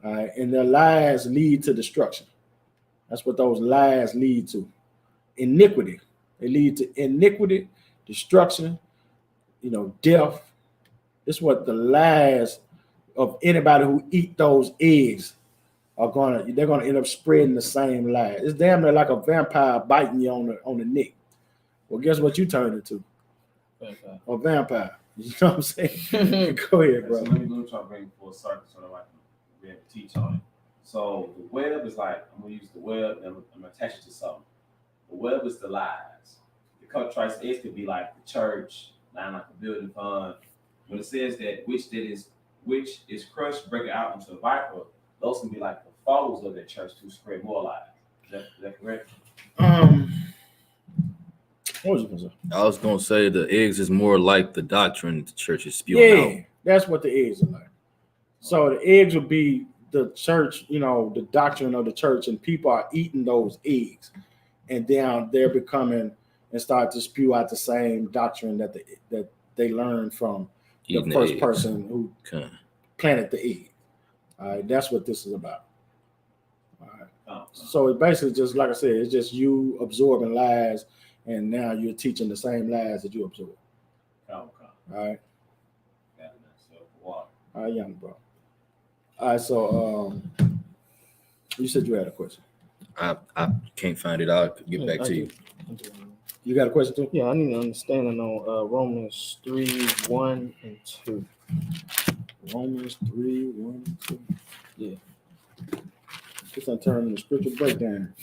[SPEAKER 2] All right, and their lies lead to destruction. That's what those lies lead to. Iniquity. They lead to iniquity, destruction, death. It's what the lies of anybody who eat those eggs they're gonna end up spreading the same lies. It's damn near like a vampire biting you on the neck. Well, guess what you turn into? A vampire. You know what I'm saying? Go ahead, bro.
[SPEAKER 3] So let me try to bring full circle so that I can be able to teach on it. So the web is like, I'm gonna use the web and I'm gonna attach it to something. The web is the lies. The contrast is could be like the church, not like a building fund. When it says that which is crushed, break it out into a viper, those can be like the followers of that church to spread more lies. Is that correct?
[SPEAKER 2] What was you gonna say?
[SPEAKER 4] I was gonna say the eggs is more like the doctrine the church is spewing out.
[SPEAKER 2] Yeah, that's what the eggs are like. So the eggs would be the church, the doctrine of the church, and people are eating those eggs, and then they're becoming and start to spew out the same doctrine that they learned from the first person who planted the egg. All right, that's what this is about. All right. So it's basically just like I said, it's just you absorbing lies, and now you're teaching the same lies that you absorb. All right. All right, young bro. All right, so you said you had a question.
[SPEAKER 4] I can't find it. I'll get back to you.
[SPEAKER 2] You got a question too?
[SPEAKER 1] Yeah, I need an understanding on Romans 3:1 and 2.
[SPEAKER 2] Romans 3:1 and 2.
[SPEAKER 1] Yeah.
[SPEAKER 2] It's gonna turn into scripture breakdown.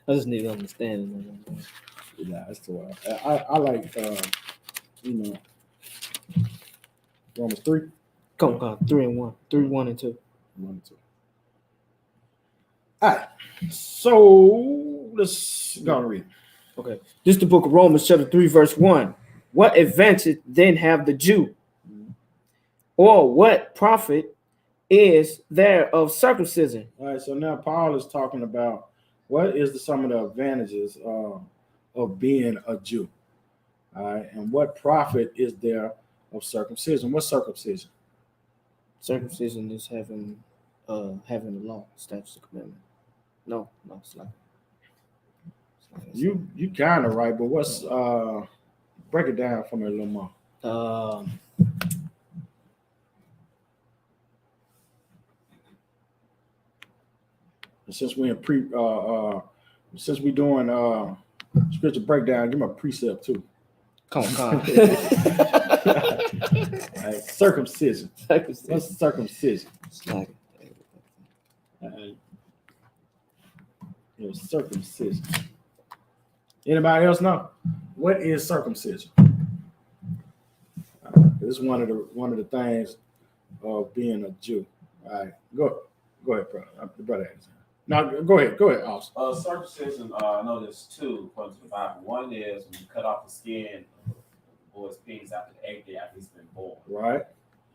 [SPEAKER 1] I just need an understanding.
[SPEAKER 2] Yeah, that's the way. I like Romans 3.
[SPEAKER 1] Come on, 3:1. 3:1 and 2.
[SPEAKER 2] 1 and 2. All right. So let's go and read.
[SPEAKER 1] Okay. This is the book of Romans, chapter 3, verse 1. What advantage then have the Jew? Or what profit is there of circumcision?
[SPEAKER 2] All right. So now Paul is talking about what is some of the advantages of being a Jew. All right. And what profit is there of circumcision? What's circumcision?
[SPEAKER 1] Circumcision is having the law, statutes, and commandment. No, it's like
[SPEAKER 2] you kind of right, but what's break it down for me a little more. Since we're in since we're doing scripture breakdown, give me a precept too.
[SPEAKER 1] Come on.
[SPEAKER 2] Right. Circumcision. What's circumcision?
[SPEAKER 1] It's like
[SPEAKER 2] circumcision. Anybody else know what is circumcision? This is one of the things of being a Jew. All right, go ahead, brother. The brother has. Now go ahead, Austin.
[SPEAKER 3] Circumcision. I know there's two according to the Bible. One is when you cut off the skin of the boy's penis after the 8th day after he's been born.
[SPEAKER 2] Right.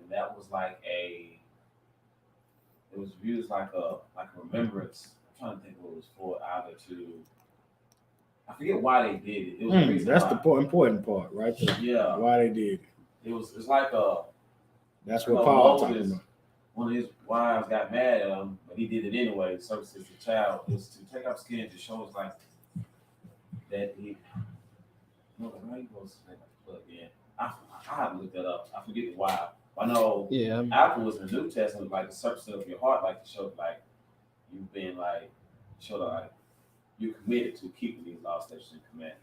[SPEAKER 3] And that was like it was viewed as like a remembrance. I'm trying to think what it was for, either to, I forget why they did it. It was
[SPEAKER 2] that's the important part, right there.
[SPEAKER 3] Yeah.
[SPEAKER 2] Why they did it.
[SPEAKER 3] It's like
[SPEAKER 2] That's what Paul talking
[SPEAKER 3] Moses,
[SPEAKER 2] about.
[SPEAKER 3] one of his wives got mad at him, but he did it anyway. Circumcise the child is to take off skin to show us like that he. No, how you supposed to say plug in? I have to look that up. I forget the why. I know.
[SPEAKER 1] Yeah.
[SPEAKER 3] After was in the New Testament, like the circumcision of your heart, like to show like you've been like show like you committed to keeping these laws, statutes, and commandments.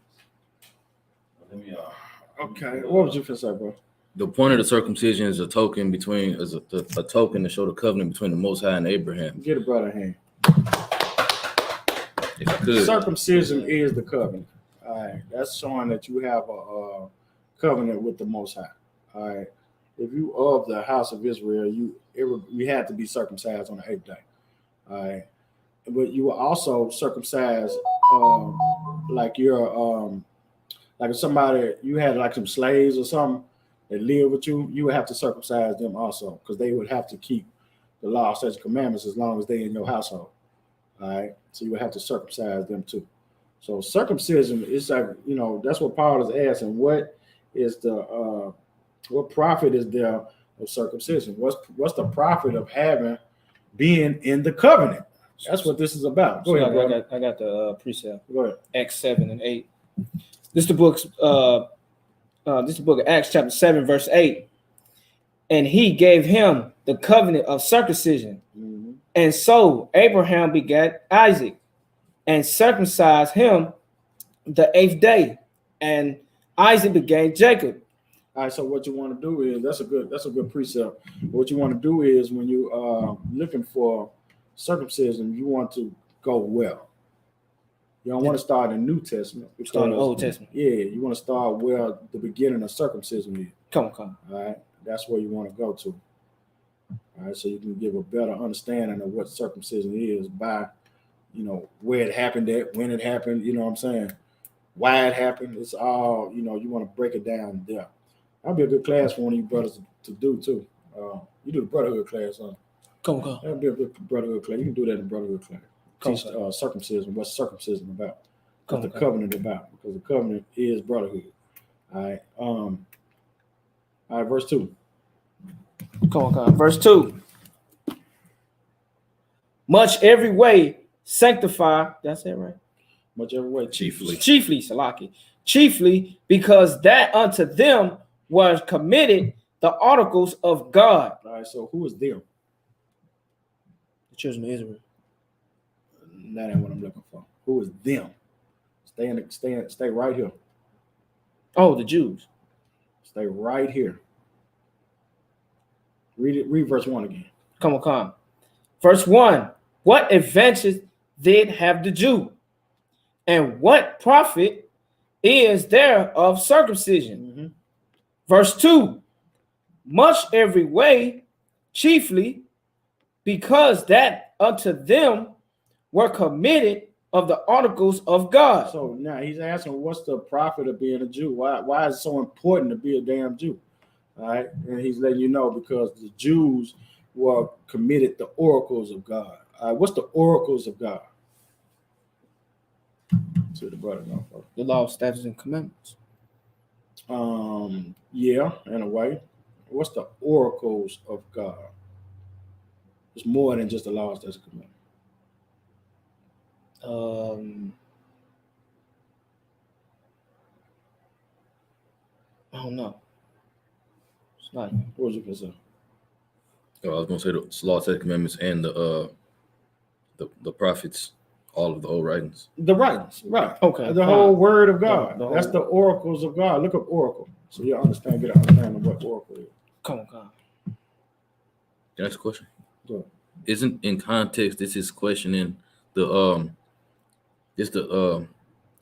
[SPEAKER 3] Let me
[SPEAKER 2] Okay. What was you gonna say, bro?
[SPEAKER 4] The point of the circumcision is a token a token to show the covenant between the Most High and Abraham.
[SPEAKER 2] Get a brother hand.
[SPEAKER 4] If you could.
[SPEAKER 2] Circumcision is the covenant. All right. That's showing that you have a covenant with the Most High. All right. If you of the house of Israel, you had to be circumcised on the 8th day. All right. But you were also circumcised like you're like if somebody you had like some slaves or something that live with you, you would have to circumcise them also, because they would have to keep the law, statutes, commandments as long as they're in your household. All right, so you would have to circumcise them too. So circumcision is like, that's what Paul is asking. What is the what profit is there of circumcision? What's the profit of being in the covenant? That's what this is about. Go ahead.
[SPEAKER 1] I got the precept.
[SPEAKER 2] Go ahead.
[SPEAKER 1] Acts 7 and 8. This is the book of Acts chapter 7 verse 8. And he gave him the covenant of circumcision.
[SPEAKER 2] Mm-hmm.
[SPEAKER 1] And so Abraham begat Isaac and circumcised him the 8th day. And Isaac begat Jacob.
[SPEAKER 2] All right, so what you want to do is that's a good precept. What you want to do is when you are looking for circumcision, you want to go well. You don't want to start in the New Testament.
[SPEAKER 1] Start in the Old Testament.
[SPEAKER 2] Yeah, you want to start where the beginning of circumcision is.
[SPEAKER 1] Come on.
[SPEAKER 2] All right, that's where you want to go to. All right, so you can give a better understanding of what circumcision is by, where it happened at, when it happened, you know what I'm saying, why it happened. It's all, you want to break it down there. That'll be a good class for one of you brothers to do too. You do the brotherhood class, huh?
[SPEAKER 1] Come on.
[SPEAKER 2] That'll be a good brotherhood class. You can do that in brotherhood class. Teach circumcision. What's circumcision about? What's the covenant about? Because the covenant is brotherhood. All right. All right. Verse 2.
[SPEAKER 1] Come on. Verse 2. Much every way sanctify. That's it, right?
[SPEAKER 2] Much every way.
[SPEAKER 4] Chiefly,
[SPEAKER 1] Salaki. Chiefly because that unto them was committed the articles of God.
[SPEAKER 2] All right. So who is them?
[SPEAKER 1] The children of Israel.
[SPEAKER 2] That ain't what I'm looking for. Who is them? Stay right here.
[SPEAKER 1] Oh, the Jews.
[SPEAKER 2] Stay right here. Read verse 1 again.
[SPEAKER 1] Come on. Verse 1. What advantage did have the Jew? And what profit is there of circumcision?
[SPEAKER 2] Mm-hmm.
[SPEAKER 1] Verse 2. Much every way, chiefly because that unto them were committed of the articles of God.
[SPEAKER 2] So now he's asking, what's the profit of being a Jew? Why is it so important to be a damn Jew? All right, and he's letting you know because the Jews were committed the oracles of God. All right, what's the oracles of God? To the brother, no.
[SPEAKER 1] The law, statutes, and commandments.
[SPEAKER 2] Yeah, in a way. What's the oracles of God? It's more than just the law, statutes, and commandments.
[SPEAKER 1] I don't know. It's not.
[SPEAKER 2] What was you gonna say?
[SPEAKER 4] I was gonna say the law, statutes, commandments, and the prophets, all of the old writings.
[SPEAKER 2] The writings, right?
[SPEAKER 1] Okay.
[SPEAKER 2] The whole word of God. That's
[SPEAKER 1] whole...
[SPEAKER 2] the oracles of God. Look up oracle, so you understand. Get an understanding of what oracle is.
[SPEAKER 1] Come on.
[SPEAKER 4] Can I ask a question?
[SPEAKER 2] Go ahead.
[SPEAKER 4] Isn't in context this is questioning this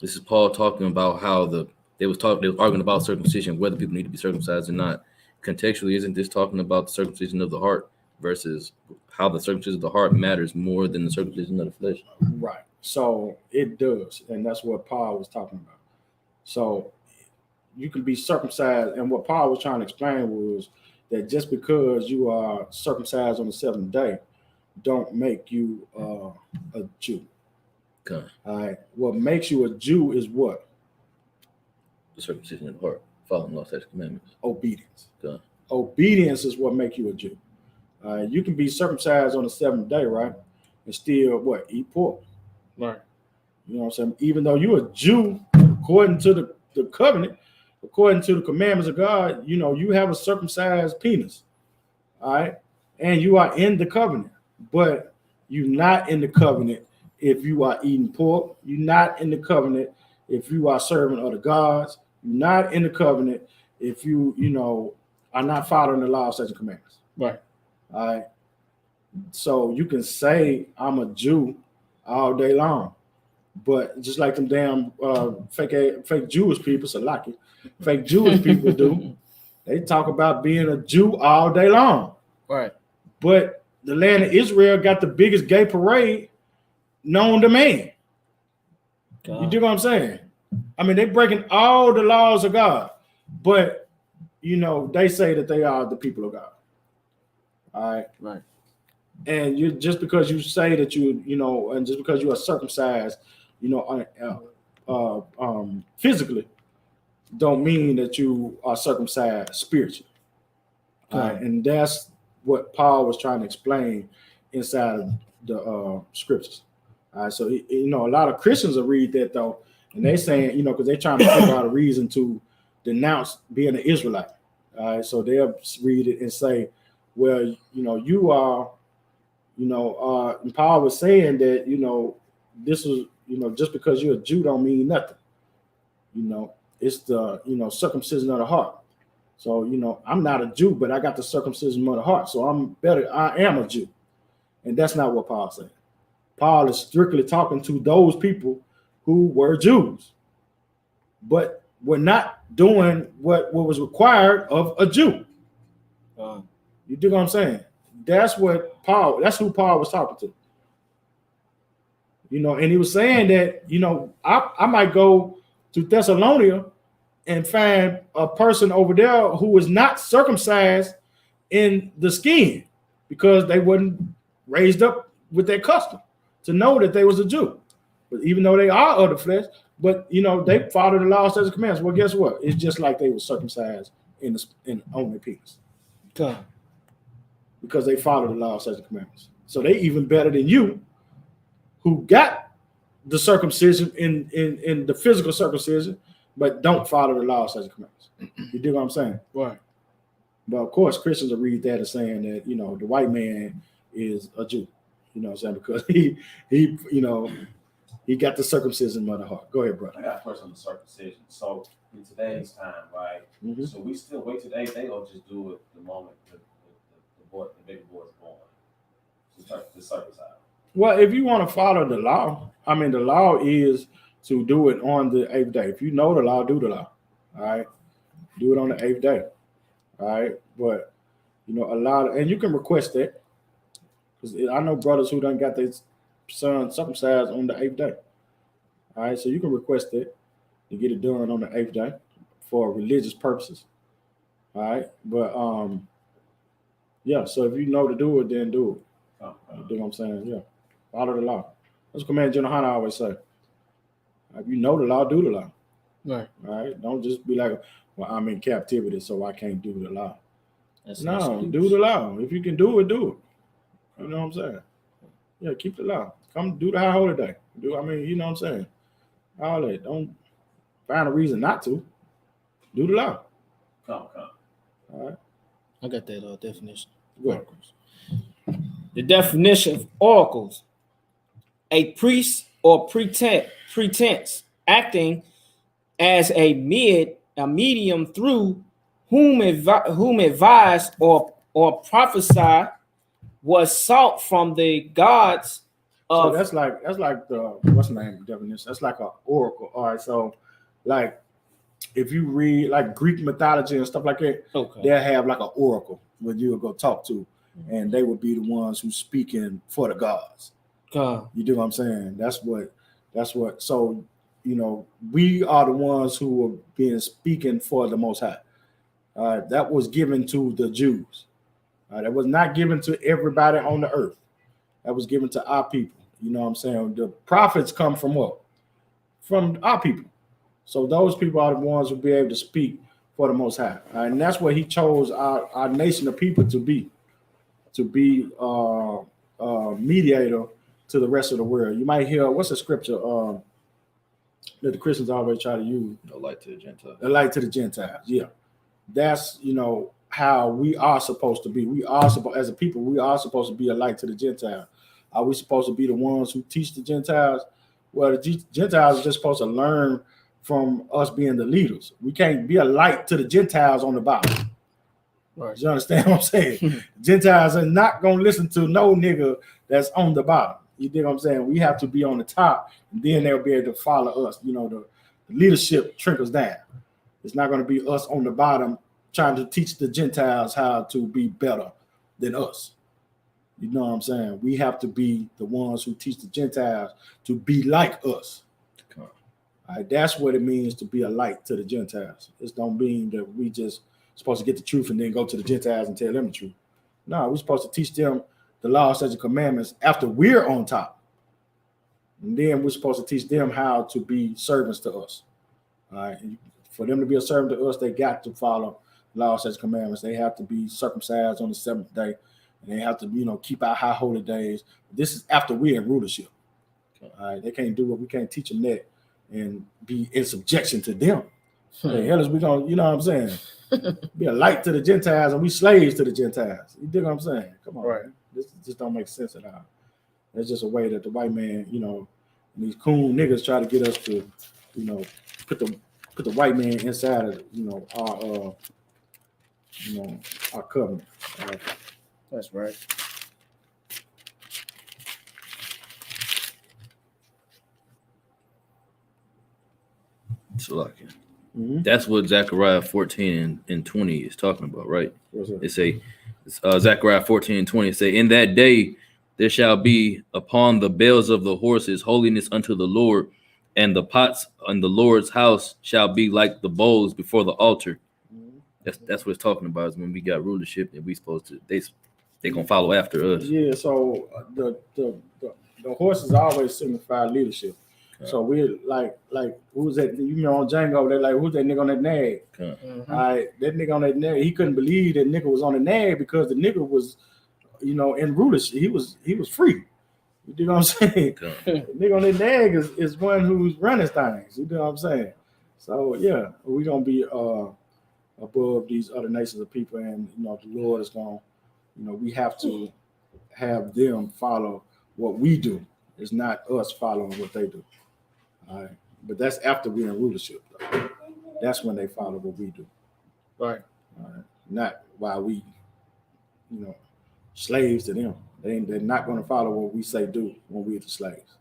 [SPEAKER 4] is Paul talking about how they was arguing about circumcision, whether people need to be circumcised or not. Contextually, isn't this talking about the circumcision of the heart versus how the circumcision of the heart matters more than the circumcision of the flesh?
[SPEAKER 2] Right. So it does, and that's what Paul was talking about. So you can be circumcised, and what Paul was trying to explain was that just because you are circumcised on the 7th day, don't make you a Jew.
[SPEAKER 4] Okay.
[SPEAKER 2] All right. What makes you a Jew is what?
[SPEAKER 4] The circumcision of the heart. Following law, statutes, commandments.
[SPEAKER 2] Obedience.
[SPEAKER 4] Okay.
[SPEAKER 2] Obedience is what makes you a Jew. You can be circumcised on the 7th day, right? And still what? Eat pork.
[SPEAKER 1] Right.
[SPEAKER 2] You know what I'm saying? Even though you're a Jew, according to the covenant, according to the commandments of God, you know, you have a circumcised penis. All right. And you are in the covenant, but you're not in the covenant if you are eating pork. You're not in the covenant if you are serving other gods. You're not in the covenant if you know, are not following the law, statutes, and commandments.
[SPEAKER 1] Right.
[SPEAKER 2] All right. So you can say I'm a Jew all day long, but just like them damn fake Jewish people, Salaki, fake Jewish people do, they talk about being a Jew all day long.
[SPEAKER 1] Right.
[SPEAKER 2] But the land of Israel got the biggest gay parade known to man. You do what I'm saying? I mean, they're breaking all the laws of God, but you know, they say that they are the people of God. All right.
[SPEAKER 1] Right.
[SPEAKER 2] And you just because you say that you know, and just because you are circumcised, you know, physically, don't mean that you are circumcised spiritually.
[SPEAKER 1] Okay.
[SPEAKER 2] And that's what Paul was trying to explain inside of the scriptures. So you know, a lot of Christians will read that though, and they saying, you know, because they're trying to figure out a reason to denounce being an Israelite. So they'll read it and say, well, you know, you are, you know, and Paul was saying that, you know, this is, you know, just because you're a Jew don't mean nothing. You know, it's the, you know, circumcision of the heart. So, you know, I'm not a Jew, but I got the circumcision of the heart. So I'm better. I am a Jew. And that's not what Paul said. Paul is strictly talking to those people who were Jews, but were not doing what was required of a Jew. You do what I'm saying? That's who Paul was talking to. You know, and he was saying that, you know, I might go to Thessalonica and find a person over there who was not circumcised in the skin because they wasn't raised up with that custom to know that they was a Jew. But even though they are of the flesh, but you know, they follow the law, statutes, and commandments. Well, guess what? It's just like they were circumcised in on their penis.
[SPEAKER 1] Okay.
[SPEAKER 2] Because they follow the law, statutes, and commandments. So they even better than you, who got the circumcision in the physical circumcision, but don't follow the law, statutes, and commandments. You dig what I'm saying?
[SPEAKER 1] Right.
[SPEAKER 2] But of course, Christians will read that as saying that, you know, the white man is a Jew. You know what I'm saying? Because he you know, he got the circumcision of the heart. Go ahead, brother.
[SPEAKER 3] I got a question on the circumcision. So in today's time, right?
[SPEAKER 2] Mm-hmm.
[SPEAKER 3] So we still wait today. They don't just do it the moment the baby boy is born. To circumcise.
[SPEAKER 2] Well, if you want to follow the law, I mean, the law is to do it on the 8th day. If you know the law, do the law. All right, do it on the 8th day. All right, but you know, and you can request that. Because I know brothers who done got their son circumcised on the 8th day. All right, so you can request that to get it done on the 8th day for religious purposes. All right, but yeah, so if you know to do it, then do it. You do what I'm saying? Yeah, follow the law. That's what Command General YAHANNA always say. If you know the law, do the law.
[SPEAKER 1] Right.
[SPEAKER 2] All right, don't just be like, well, I'm in captivity, so I can't do the law.
[SPEAKER 1] That's
[SPEAKER 2] no, do the law. If you can do it, do it. You know what I'm saying? Yeah, keep the law. Come do the high holy day. You know what I'm saying? All that. Don't find a reason not to. Do the law.
[SPEAKER 3] Come.
[SPEAKER 2] All right.
[SPEAKER 1] I got that definition.
[SPEAKER 2] Oracles.
[SPEAKER 1] The definition of oracles: a priest or pretense acting as a medium through whom advice or prophesy was sought from the gods of.
[SPEAKER 2] So that's like the what's the name definition? That's like an oracle. All right, so like if you read like Greek mythology and stuff like that,
[SPEAKER 1] okay,
[SPEAKER 2] they'll have like an oracle where you'll go talk to, and they would be the ones who speaking for the gods. You do what I'm saying? That's what. So you know, we are the ones who are being speaking for the Most High. That was given to the Jews. That was not given to everybody on the earth. That was given to our people. You know what I'm saying? The prophets come from what? From our people. So those people are the ones who will be able to speak for the Most High. And that's what he chose our nation of people to be mediator to the rest of the world. You might hear, what's the scripture that the Christians always try to use?
[SPEAKER 4] The light to the Gentiles.
[SPEAKER 2] The light to the Gentiles, yeah. That's, how we are supposed to be. We are supposed, as a people, we are supposed to be a light to the Gentiles. Are we supposed to be the ones who teach the Gentiles? Well, the Gentiles are just supposed to learn from us being the leaders. We can't be a light to the Gentiles on the bottom. Right. You understand what I'm saying? Gentiles are not going to listen to no nigga that's on the bottom. You dig what I'm saying? We have to be on the top, and then they'll be able to follow us. The leadership trickles down. It's not going to be us on the bottom trying to teach the Gentiles how to be better than us. You know what I'm saying? We have to be the ones who teach the Gentiles to be like us. All right, that's what it means to be a light to the Gentiles. It don't mean that we just supposed to get the truth and then go to the Gentiles and tell them the truth. No, we're supposed to teach them the law, statutes, and commandments after we're on top. And then we're supposed to teach them how to be servants to us. All right. And for them to be a servant to us, they got to follow law, statutes, commandments. They have to be circumcised on the seventh day. And they have to, keep our high holy days. This is after we're in rulership. All right. They can't do it. We can't teach them that and be in subjection to them. The hell is we going to, you know what I'm saying? Be a light to the Gentiles and we slaves to the Gentiles. You dig what I'm saying? Come on. Right. This just don't make sense at all. It's just a way that the white man, these coon niggas try to get us to, put the white man inside of, our covenant.
[SPEAKER 1] That's right.
[SPEAKER 4] So that's what Zechariah 14 and 20 is talking about, right? It say Zechariah 14 and 20 say, in that day there shall be upon the bells of the horses holiness unto the Lord, and the pots on the Lord's house shall be like the bowls before the altar. That's what it's talking about, is when we got rulership and we supposed to they gonna follow after us.
[SPEAKER 2] Yeah, so the horses always signify leadership. So we're like who's that? On Django, they're like, who's that nigga on that nag? All right, that nigga on that nag, he couldn't believe that nigga was on the nag because the nigga was, in rulership. He was free. You know what I'm saying? The nigga on that nag is one who's running things. You know what I'm saying? So yeah, we're gonna be above these other nations of people, and the Lord is gonna, we have to have them follow what we do. It's not us following what they do. All right, but that's after we're in rulership, though. That's when they follow what we do.
[SPEAKER 1] Right.
[SPEAKER 2] All right. Not while we, slaves to them. They're not going to follow what we say do when we're the slaves.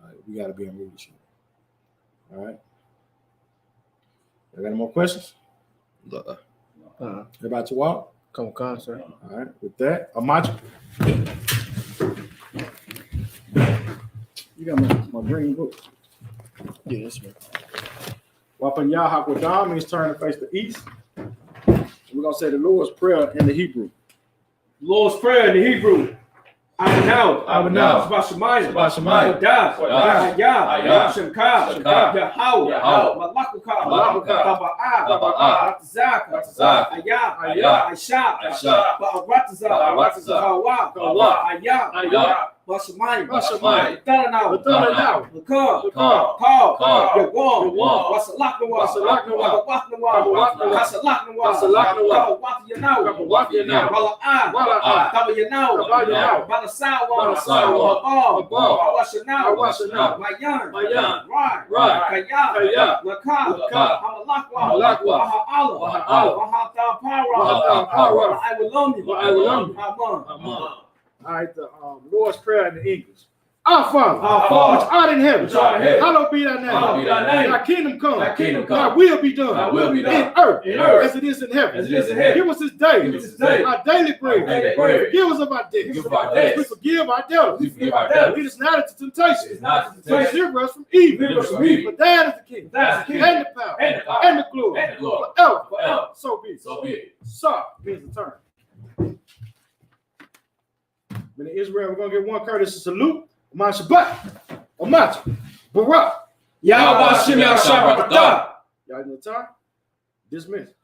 [SPEAKER 2] All right. We got to be in rulership. All right. You got any more questions? About to walk?
[SPEAKER 1] Come on, sir.
[SPEAKER 2] All right. With that, Amachi. You got my green book.
[SPEAKER 1] Yeah, that's right.
[SPEAKER 2] Wapan Yahweh means turn to face the east. We're going to say the Lord's Prayer in the Hebrew.
[SPEAKER 1] Lord's Prayer in the Hebrew. I would know. Sabbath
[SPEAKER 2] All right, the Lord's Prayer in the English. Our Father, which art in heaven, hallowed be thy name. Thy kingdom come. Thy will be done. In earth, as it is in heaven. Give us this day our daily bread. Forgive us of our debts. We forgive our debtors. Lead us not into temptation. Deliver us from evil. For thine is the kingdom, and the power, and the glory, forever. So be it. So here's the turn. In Israel, we're going to get one courtesy salute. Aman Shabbat, Aman Barak,
[SPEAKER 1] Yahweh Shem Yahshua.
[SPEAKER 2] Y'all in the time? Dismissed.